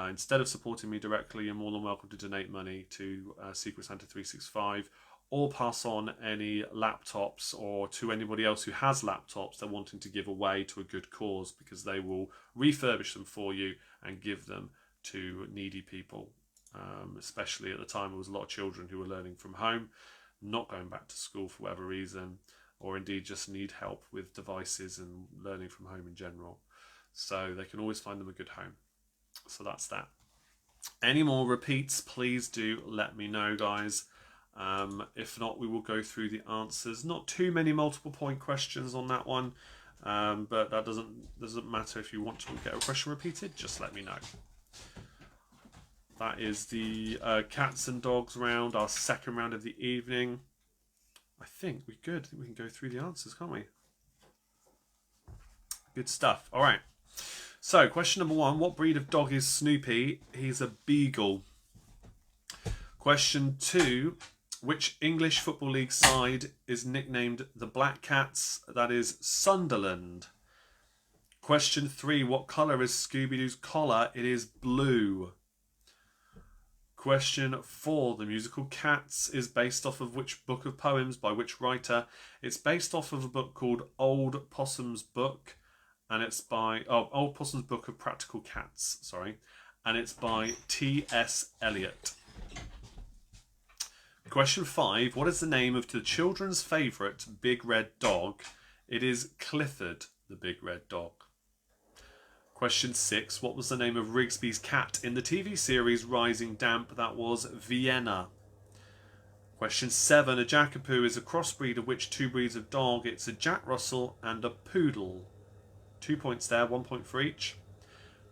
[SPEAKER 1] instead of supporting me directly, you're more than welcome to donate money to Secret Santa 365, or pass on any laptops or to anybody else who has laptops they're wanting to give away to a good cause, because they will refurbish them for you and give them to needy people. Especially at the time, there was a lot of children who were learning from home, not going back to school for whatever reason, or indeed just need help with devices and learning from home in general. So they can always find them a good home. So that's that. Any more repeats, please do let me know, guys. If not, we will go through the answers. Not too many multiple point questions on that one, but that doesn't matter. If you want to get a question repeated, just let me know. That is the cats and dogs round, our second round of the evening. I think we're good. I think we can go through the answers, can't we? Good stuff. All right. So, question number 1. What breed of dog is Snoopy? He's a beagle. Question 2. Which English Football League side is nicknamed the Black Cats? That is Sunderland. Question 3. What colour is Scooby-Doo's collar? It is blue. Question 4. The musical Cats is based off of which book of poems by which writer? It's based off of a book called Old Possum's Book, and it's by Old Possum's Book of Practical Cats. Sorry, and it's by T.S. Eliot. Question 5. What is the name of the children's favourite big red dog? It is Clifford, the big red dog. Question 6. What was the name of Rigsby's cat in the TV series Rising Damp? That was Vienna. Question 7. A Jackapoo is a crossbreed of which two breeds of dog? It's a Jack Russell and a Poodle. 2 points there, 1 point for each.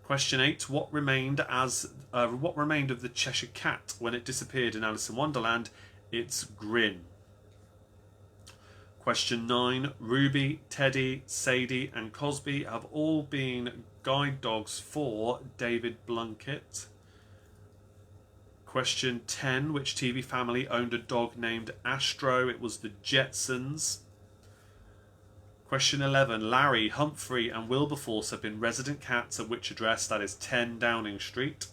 [SPEAKER 1] Question 8. What remained of the Cheshire Cat when it disappeared in Alice in Wonderland? Its grin. Question 9. Ruby, Teddy, Sadie and Cosby have all been guide dogs for David Blunkett. Question 10. Which TV family owned a dog named Astro? It was the Jetsons. Question 11. Larry, Humphrey and Wilberforce have been resident cats at which address? That is 10 Downing Street.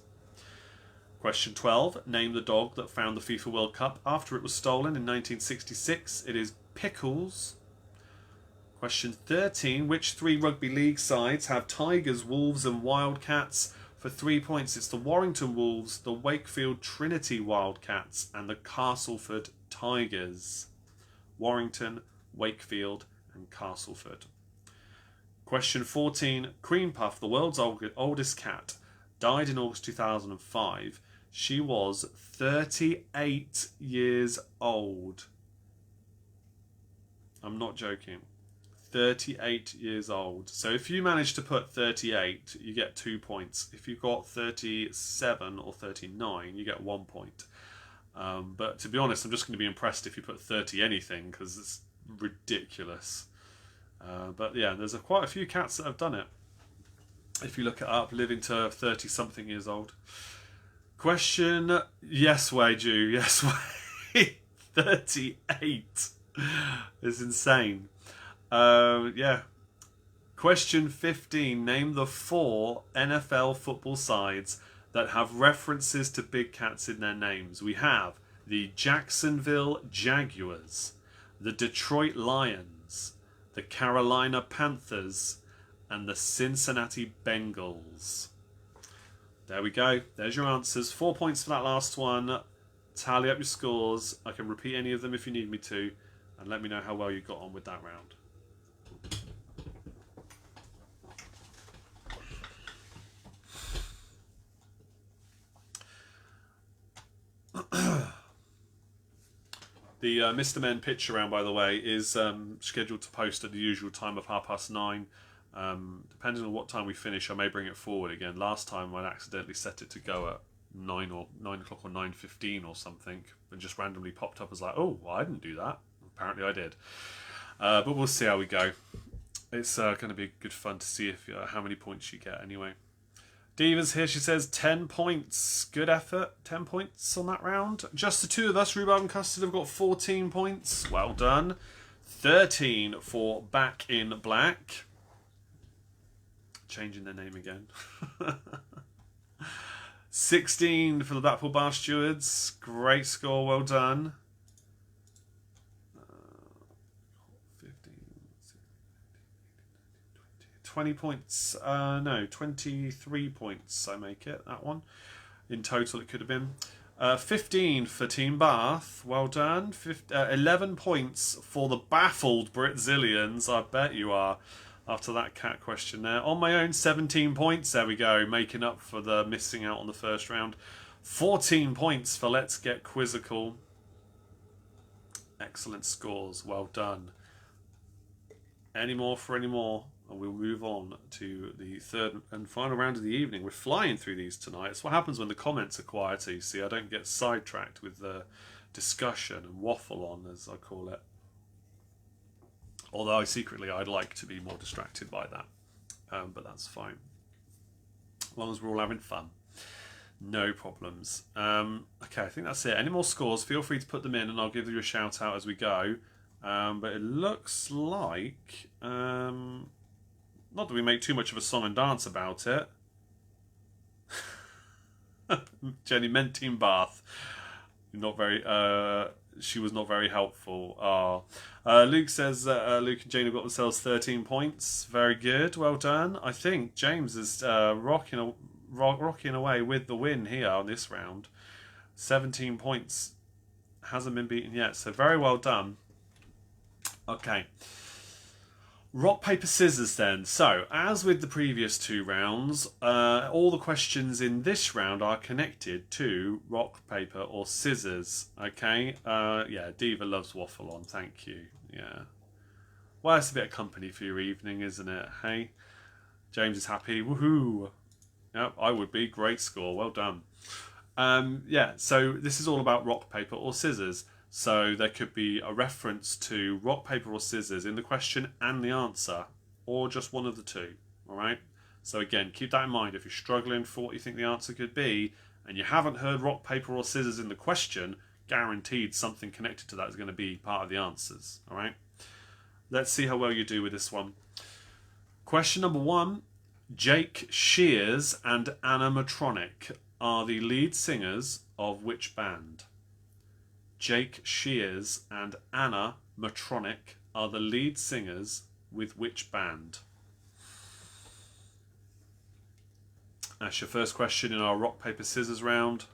[SPEAKER 1] Question 12. Name the dog that found the FIFA World Cup after it was stolen in 1966. It is Pickles. Question 13. Which 3 rugby league sides have Tigers, Wolves and Wildcats? For 3 points, it's the Warrington Wolves, the Wakefield Trinity Wildcats and the Castleford Tigers. Warrington, Wakefield and Castleford. Question 14. Cream Puff, the world's oldest cat, died in August 2005. She was 38 years old. I'm not joking. 38 years old. So if you manage to put 38, you get 2 points. If you've got 37 or 39, you get 1 point. But to be honest, I'm just going to be impressed if you put 30 anything, because it's ridiculous. But yeah, there's quite a few cats that have done it. If you look it up, living to 30 something years old. Question, yes way, Jew, yes way. 38 is insane. Yeah. Question 15. Name the 4 NFL football sides that have references to big cats in their names. We have the Jacksonville Jaguars, the Detroit Lions, the Carolina Panthers, and the Cincinnati Bengals. There we go. There's your answers. 4 points for that last one. Tally up your scores. I can repeat any of them if you need me to. And let me know how well you got on with that round. The Mr. Men picture round, by the way, is scheduled to post at the usual time of 9:30. Depending on what time we finish, I may bring it forward again. Last time I accidentally set it to go at 9 o'clock or 9:15 or something, and just randomly popped up as like, oh, well, I didn't do that. Apparently I did. But we'll see how we go. It's going to be good fun to see if how many points you get anyway. Diva's here. She says 10 points. Good effort. 10 points on that round. Just the two of us, Rhubarb and Custard, have got 14 points. Well done. 13 for Back in Black. Changing their name again. 16 for the Blackpool Bar Stewards. Great score, well done. 15, 20 points. No, 23 points, I make it, that one. In total, it could have been. 15 for Team Bath. Well done. 11 points for the baffled Britzillians. I bet you are. After that cat question there. On my own, 17 points. There we go. Making up for the missing out on the first round. 14 points for Let's Get Quizzical. Excellent scores. Well done. Any more for any more? And we'll move on to the third and final round of the evening. We're flying through these tonight. It's what happens when the comments are quieter. You see, I don't get sidetracked with the discussion and waffle on, as I call it. Although I'd like to be more distracted by that. But that's fine. As long as we're all having fun. No problems. Okay, I think that's it. Any more scores, feel free to put them in and I'll give you a shout out as we go. But it looks like... not that we make too much of a song and dance about it. Jenny meant Team Bath. Not very... she was not very helpful. Luke says Luke and Jane have got themselves 13 points. Very good. Well done. I think James is rocking away with the win here on this round. 17 points. Hasn't been beaten yet. So very well done. Okay. Rock, paper, scissors then. So, as with the previous two rounds, all the questions in this round are connected to rock, paper or scissors. Okay? Yeah, Diva loves waffle on. Thank you. Yeah. Well, it's a bit of company for your evening, isn't it? Hey? James is happy. Woohoo! Yep, I would be. Great score. Well done. Yeah, so this is all about rock, paper or scissors. So there could be a reference to rock, paper or scissors in the question and the answer, or just one of the two, alright? So again, keep that in mind. If you're struggling for what you think the answer could be, and you haven't heard rock, paper or scissors in the question, guaranteed something connected to that is going to be part of the answers, alright? Let's see how well you do with this one. Question number 1. Jake Shears and Anna Matronic are the lead singers of which band? Jake Shears and Anna Matronic are the lead singers with which band? That's your first question in our rock, paper, scissors round.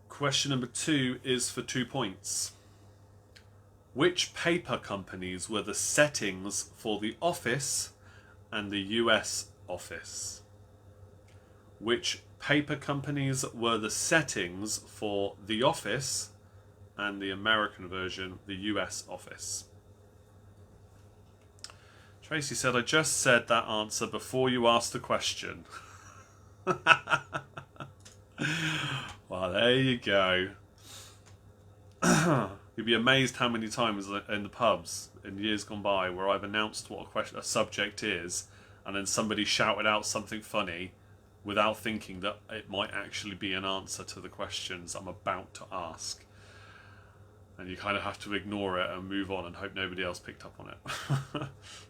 [SPEAKER 1] Question number 2 is for 2 points. Which paper companies were the settings for The Office and the US office? Which paper companies were the settings for The Office and the American version, the US office? Tracy said, I just said that answer before you asked the question. Well, there you go. You'd be amazed how many times in the pubs in years gone by where I've announced what a subject is and then somebody shouted out something funny without thinking that it might actually be an answer to the questions I'm about to ask. And you kind of have to ignore it and move on and hope nobody else picked up on it.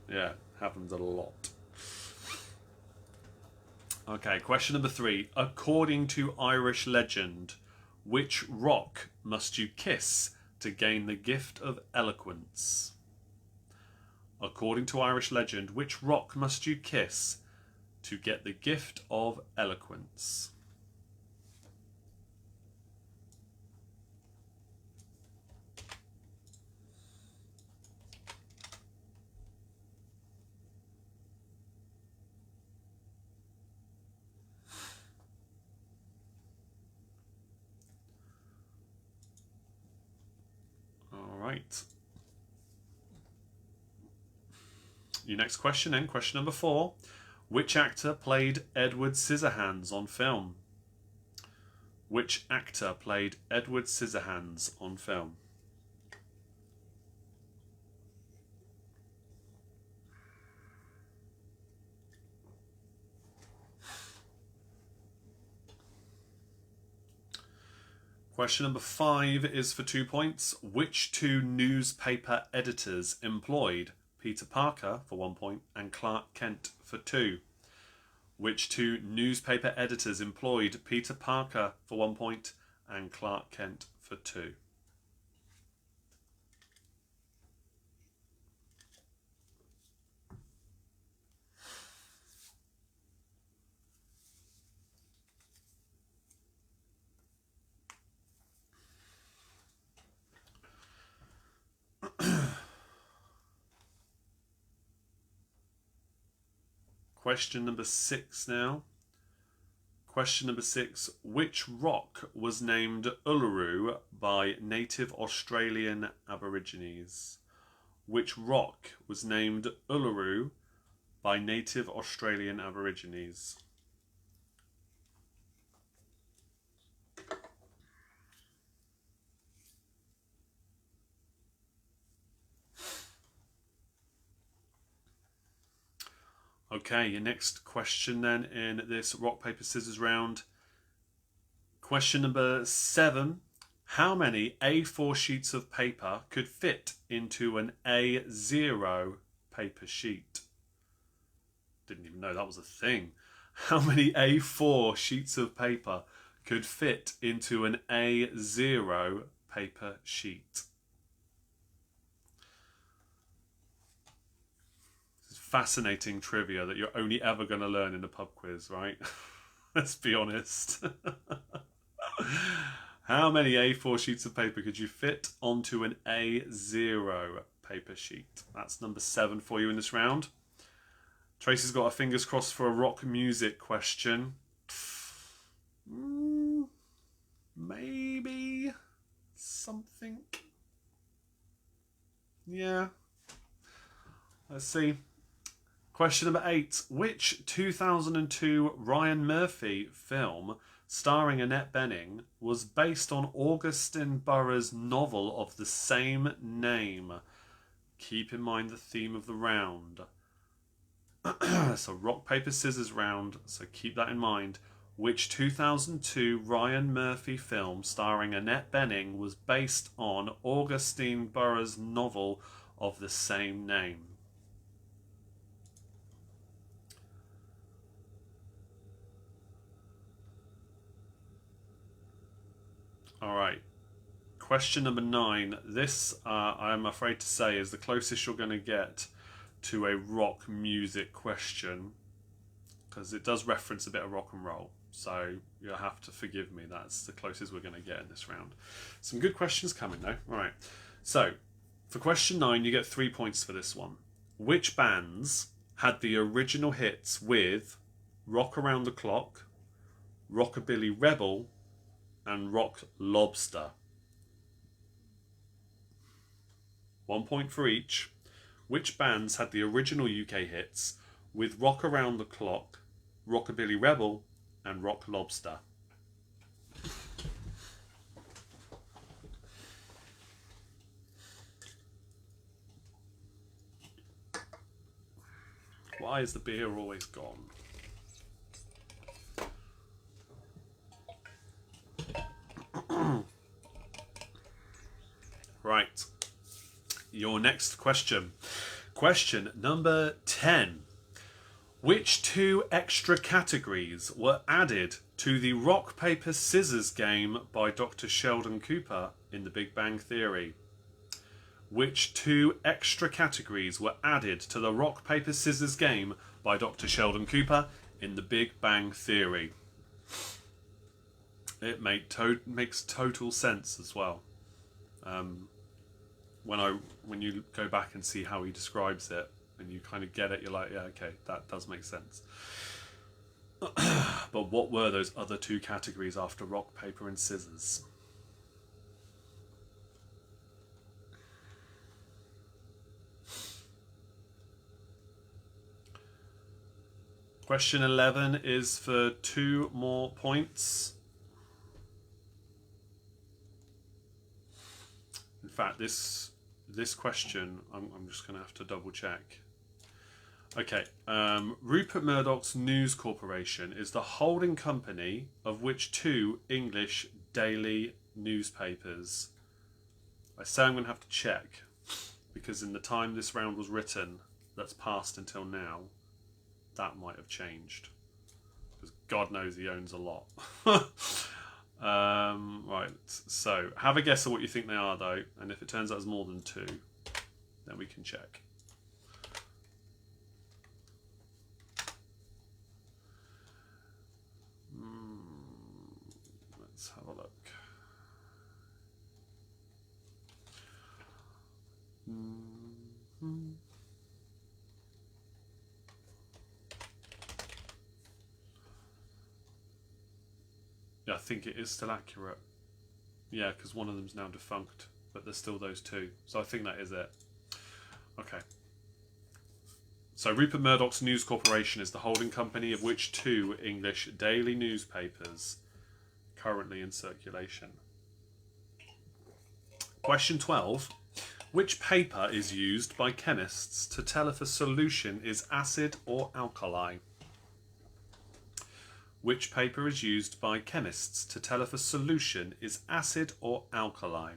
[SPEAKER 1] Yeah, happens a lot. Okay, question number 3. According to Irish legend, which rock must you kiss to gain the gift of eloquence? According to Irish legend, which rock must you kiss to get the gift of eloquence? All right. Your next question then, question number 4. Which actor played Edward Scissorhands on film? Which actor played Edward Scissorhands on film? Question number 5 is for 2 points. Which two newspaper editors employed Peter Parker for 1 point and Clark Kent for 2? Which two newspaper editors employed Peter Parker for 1 point and Clark Kent for 2? Question number 6 now. Question number 6. Which rock was named Uluru by native Australian Aborigines? Which rock was named Uluru by native Australian Aborigines? Okay, your next question then in this rock, paper, scissors round. Question number 7. How many A4 sheets of paper could fit into an A0 paper sheet? Didn't even know that was a thing. How many A4 sheets of paper could fit into an A0 paper sheet? Fascinating trivia that you're only ever going to learn in a pub quiz, right? Let's be honest. How many A4 sheets of paper could you fit onto an A0 paper sheet? That's number 7 for you in this round. Tracy's got her fingers crossed for a rock music question. Maybe something. Yeah. Let's see. Question number 8. Which 2002 Ryan Murphy film starring Annette Bening was based on Augustin Burroughs' novel of the same name? Keep in mind the theme of the round. So rock, paper, scissors round, so keep that in mind. Which 2002 Ryan Murphy film starring Annette Bening was based on Augustin Burroughs' novel of the same name? Alright, question number 9. This, I'm afraid to say, is the closest you're going to get to a rock music question, because it does reference a bit of rock and roll, so you'll have to forgive me. That's the closest we're going to get in this round. Some good questions coming though. Alright, so for question 9 you get 3 points for this one. Which bands had the original hits with Rock Around the Clock, Rockabilly Rebel and Rock Lobster? 1 point for each. Which bands had the original UK hits with Rock Around the Clock, Rockabilly Rebel and Rock Lobster? Why is the beer always gone? Right. Your next question. Question number 10. Which 2 extra categories were added to the rock, paper, scissors game by Dr. Sheldon Cooper in The Big Bang Theory? Which 2 extra categories were added to the rock, paper, scissors game by Dr. Sheldon Cooper in The Big Bang Theory? It makes total sense as well. When you go back and see how he describes it and you kind of get it, you're like, yeah, okay, that does make sense. But what were those other 2 categories after rock, paper and scissors? Question 11 is for 2 more points. In fact, this question, I'm just going to have to double check. Okay, Rupert Murdoch's News Corporation is the holding company of which 2 English daily newspapers. I say I'm going to have to check, because in the time this round was written, that's passed until now, that might have changed. Because God knows he owns a lot. Right, so have a guess of what you think they are, though, and if it turns out there's more than 2, then we can check. Let's have a look. Yeah, I think it is still accurate. Yeah, because one of them's now defunct, but there's still those 2. So I think that is it. Okay. So Rupert Murdoch's News Corporation is the holding company of which 2 English daily newspapers currently in circulation? Question 12. Which paper is used by chemists to tell if a solution is acid or alkali? Which paper is used by chemists to tell if a solution is acid or alkali?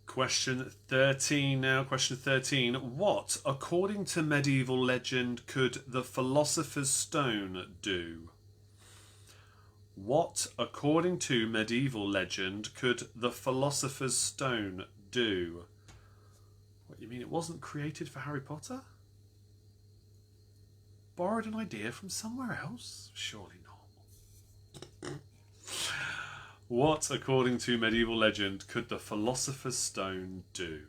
[SPEAKER 1] Question 13 now. Question 13. What, according to medieval legend, could the Philosopher's Stone do? What, according to medieval legend, could the Philosopher's Stone do? What, you mean it wasn't created for Harry Potter? Borrowed an idea from somewhere else? Surely not. What, according to medieval legend, could the Philosopher's Stone do?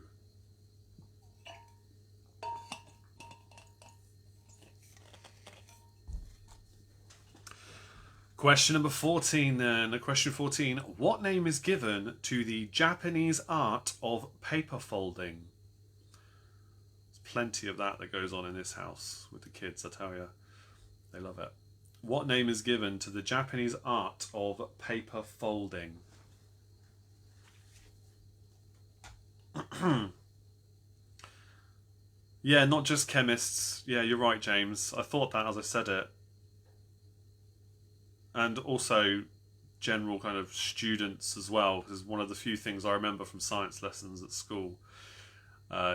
[SPEAKER 1] Question number 14 then. Question 14. What name is given to the Japanese art of paper folding? There's plenty of that goes on in this house with the kids, I tell you. They love it. What name is given to the Japanese art of paper folding? Yeah, not just chemists. Yeah, you're right, James. I thought that as I said it. And also general kind of students as well, because one of the few things I remember from science lessons at school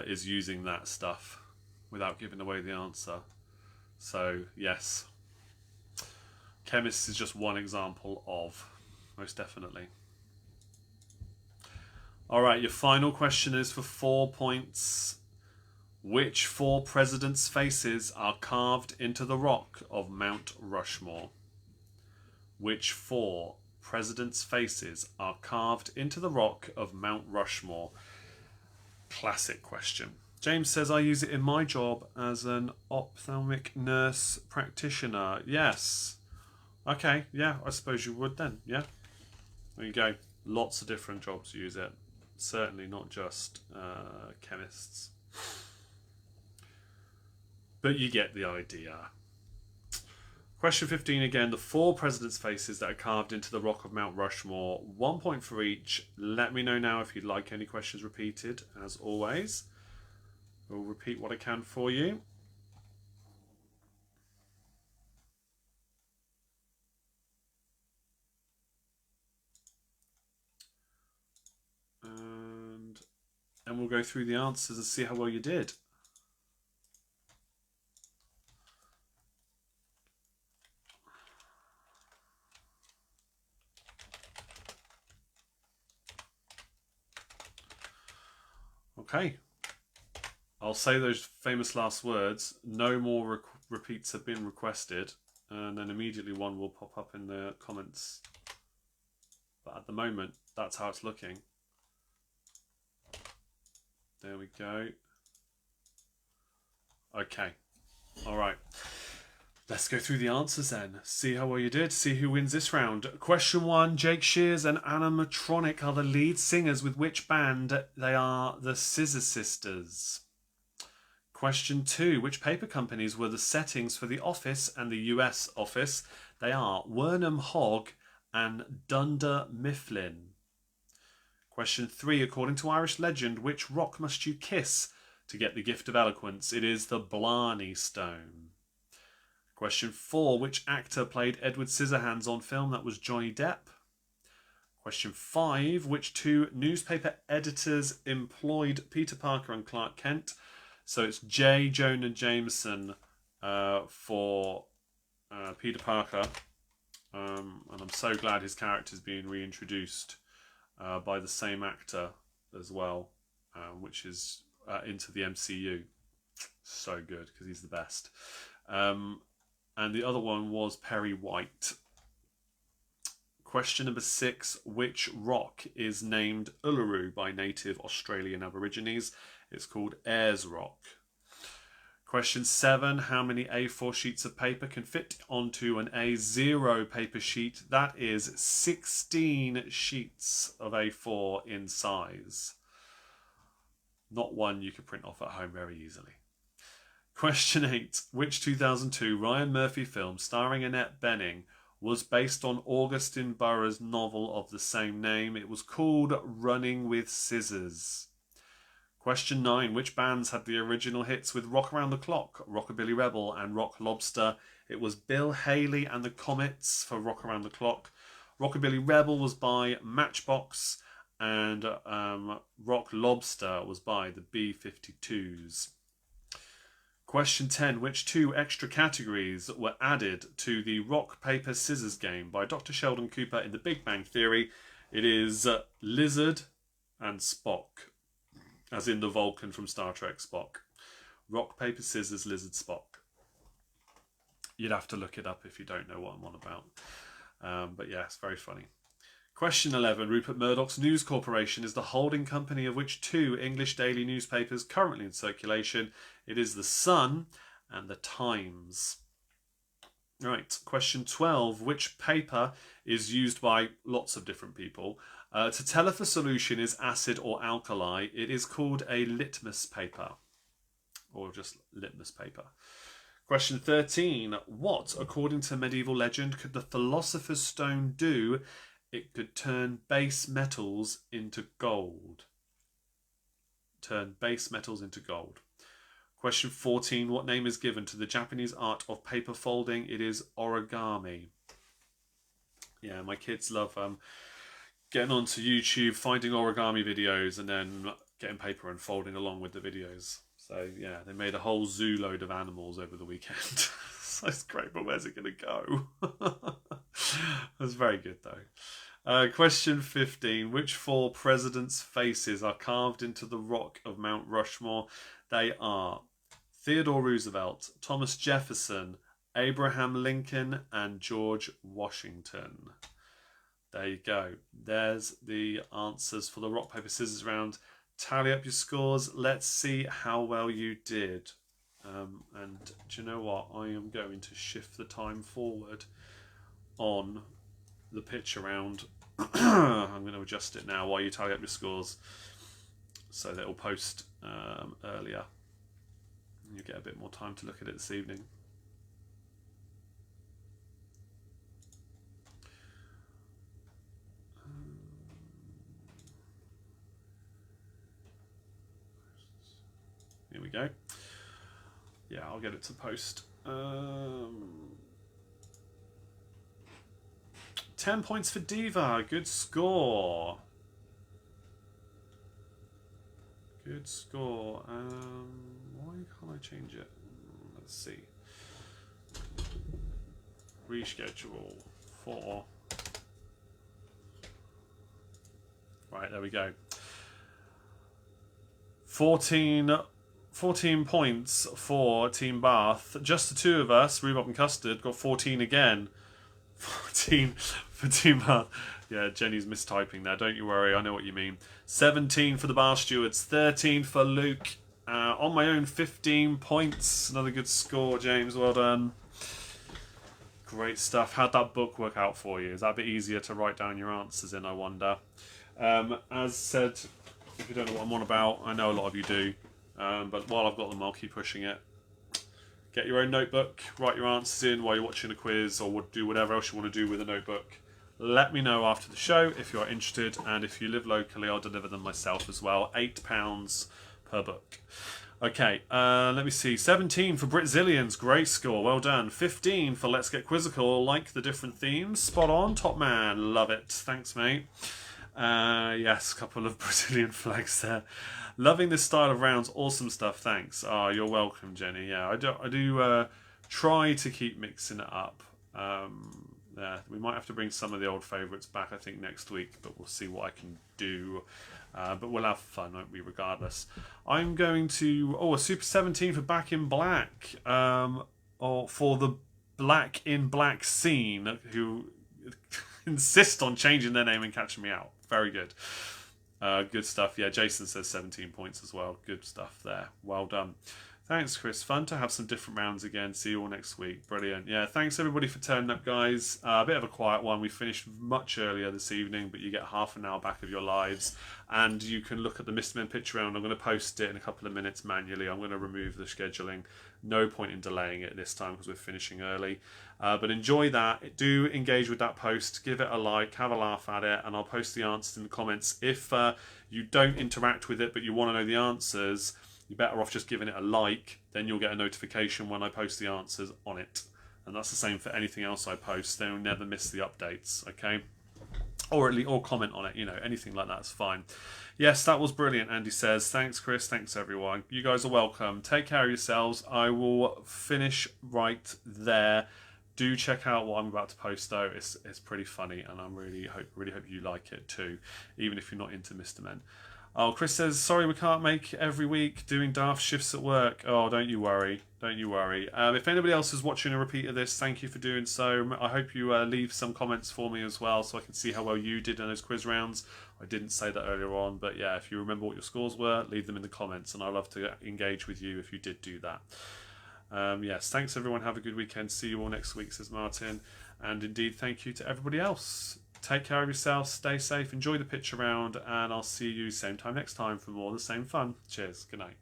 [SPEAKER 1] is using that stuff without giving away the answer. So, yes. Chemists is just one example of, most definitely. Alright, your final question is for 4 points. Which 4 presidents' faces are carved into the rock of Mount Rushmore? Which 4 presidents' faces are carved into the rock of Mount Rushmore? Classic question. James says, I use it in my job as an ophthalmic nurse practitioner. Yes. Okay, yeah, I suppose you would then, yeah. There you go. Lots of different jobs use it. Certainly not just chemists. But you get the idea. Question 15 again. The 4 presidents' faces that are carved into the rock of Mount Rushmore. 1 point for each. Let me know now if you'd like any questions repeated, as always. We'll repeat what I can for you. And we'll go through the answers and see how well you did. Okay. I'll say those famous last words. No more repeats have been requested. And then immediately one will pop up in the comments. But at the moment, that's how it's looking. There we go. Okay. All right. Let's go through the answers then. See how well you did. See who wins this round. Question 1. Jake Shears and Animatronic are the lead singers with which band? They are the Scissor Sisters. Question 2. Which paper companies were the settings for The Office and the US Office? They are Wernham Hogg and Dunder Mifflin. Question 3. According to Irish legend, which rock must you kiss to get the gift of eloquence? It is the Blarney Stone. Question 4. Which actor played Edward Scissorhands on film? That was Johnny Depp. Question 5. Which 2 newspaper editors employed Peter Parker and Clark Kent? So it's J. Jonah Jameson for Peter Parker. And I'm so glad his character's being reintroduced by the same actor as well, which is into the MCU. So good, because he's the best. And the other one was Perry White. Question number 6. Which rock is named Uluru by native Australian Aborigines? It's called Ayers Rock. Question 7. How many A4 sheets of paper can fit onto an A0 paper sheet? That is 16 sheets of A4 in size. Not one you could print off at home very easily. Question 8. Which 2002 Ryan Murphy film starring Annette Bening was based on Augustin Burroughs' novel of the same name? It was called Running with Scissors. Question 9. Which bands had the original hits with Rock Around the Clock, Rockabilly Rebel and Rock Lobster? It was Bill Haley and the Comets for Rock Around the Clock. Rockabilly Rebel was by Matchbox, and Rock Lobster was by the B-52s. Question 10. Which 2 extra categories were added to the Rock, Paper, Scissors game by Dr. Sheldon Cooper in The Big Bang Theory? It is Lizard and Spock, as in the Vulcan from Star Trek Spock. Rock, Paper, Scissors, Lizard, Spock. You'd have to look it up if you don't know what I'm on about. But yeah, it's very funny. Question 11. Rupert Murdoch's News Corporation is the holding company of which 2 English daily newspapers currently in circulation? It is The Sun and The Times. Right. Question 12. Which paper is used by lots of different people to tell if a solution is acid or alkali? It is called a litmus paper, or just litmus paper. Question 13. What, according to medieval legend, could the Philosopher's Stone do? It could turn base metals into gold. Turn base metals into gold. Question 14. What name is given to the Japanese art of paper folding? It is origami. Yeah, my kids love getting onto YouTube, finding origami videos, and then getting paper and folding along with the videos. So yeah, they made a whole zoo load of animals over the weekend. So it's great, but where's it going to go? That's very good though. Question 15. Which 4 presidents' faces are carved into the rock of Mount Rushmore? They are Theodore Roosevelt, Thomas Jefferson, Abraham Lincoln, and George Washington. There you go. There's the answers for the rock, paper, scissors round. Tally up your scores. Let's see how well you did. And do you know what? I am going to shift the time forward on the pitch around. I'm going to adjust it now while you tally up your scores, so that it will post earlier. You get a bit more time to look at it this evening. Here we go. Yeah, I'll get it to post. 10 points for Diva. Good score. Good score. Why can't I change it? Let's see. Reschedule for. Right, there we go. 14 points for Team Bath. Just the 2 of us, Rhubarb and Custard, got 14 again. 14 for Team Bath. Yeah, Jenny's mistyping there. Don't you worry, I know what you mean. 17 for the Bar Stewards. 13 for Luke. On my own, 15 points. Another good score, James. Well done. Great stuff. How'd that book work out for you? Is that a bit easier to write down your answers in, I wonder? As said, if you don't know what I'm on about, I know a lot of you do. But while I've got them, I'll keep pushing it. Get your own notebook, write your answers in while you're watching a quiz, or do whatever else you want to do with a notebook. Let me know after the show if you're interested, and if you live locally, I'll deliver them myself as well. £8 per book. Okay, let me see. 17 for Britzillions, great score, well done. 15 for Let's Get Quizzical, like the different themes, spot on, top man, love it. Thanks, mate. Yes, couple of Brazilian flags there. Loving this style of rounds, awesome stuff, thanks. Oh, you're welcome, Jenny. Yeah, I do try to keep mixing it up. Yeah, we might have to bring some of the old favourites back, I think, next week, but we'll see what I can do. But we'll have fun, won't we, regardless. I'm going to... Oh, a Super 17 for Back in Black. Or for the Black in Black scene, who insist on changing their name and catching me out. Very good. Good stuff. Yeah, Jason says 17 points as well. Good stuff there. Well done. Thanks, Chris. Fun to have some different rounds again. See you all next week. Brilliant. Yeah, thanks everybody for turning up, guys. A bit of a quiet one. We finished much earlier this evening, but you get half an hour back of your lives. And you can look at the Mr. Men picture round. I'm going to post it in a couple of minutes manually. I'm going to remove the scheduling. No point in delaying it this time because we're finishing early. But enjoy that. Do engage with that post. Give it a like. Have a laugh at it. And I'll post the answers in the comments. If you don't interact with it, but you want to know the answers, you're better off just giving it a like, then you'll get a notification when I post the answers on it. And that's the same for anything else I post. Then you'll never miss the updates, okay? Or at least, or comment on it, you know, anything like that's fine. Yes, that was brilliant, Andy says. Thanks, Chris. Thanks, everyone. You guys are welcome. Take care of yourselves. I will finish right there. Do check out what I'm about to post, though. It's pretty funny, and I really hope you like it too, even if you're not into Mr. Men. Oh, Chris says, sorry we can't make every week, doing daft shifts at work. Oh, don't you worry. Don't you worry. If anybody else is watching a repeat of this, thank you for doing so. I hope you leave some comments for me as well so I can see how well you did in those quiz rounds. I didn't say that earlier on, but yeah, if you remember what your scores were, leave them in the comments, and I'd love to engage with you if you did do that. Yes, thanks everyone. Have a good weekend. See you all next week, says Martin. And indeed, thank you to everybody else. Take care of yourself, stay safe, enjoy the pitch around, and I'll see you same time next time for more of the same fun. Cheers, good night.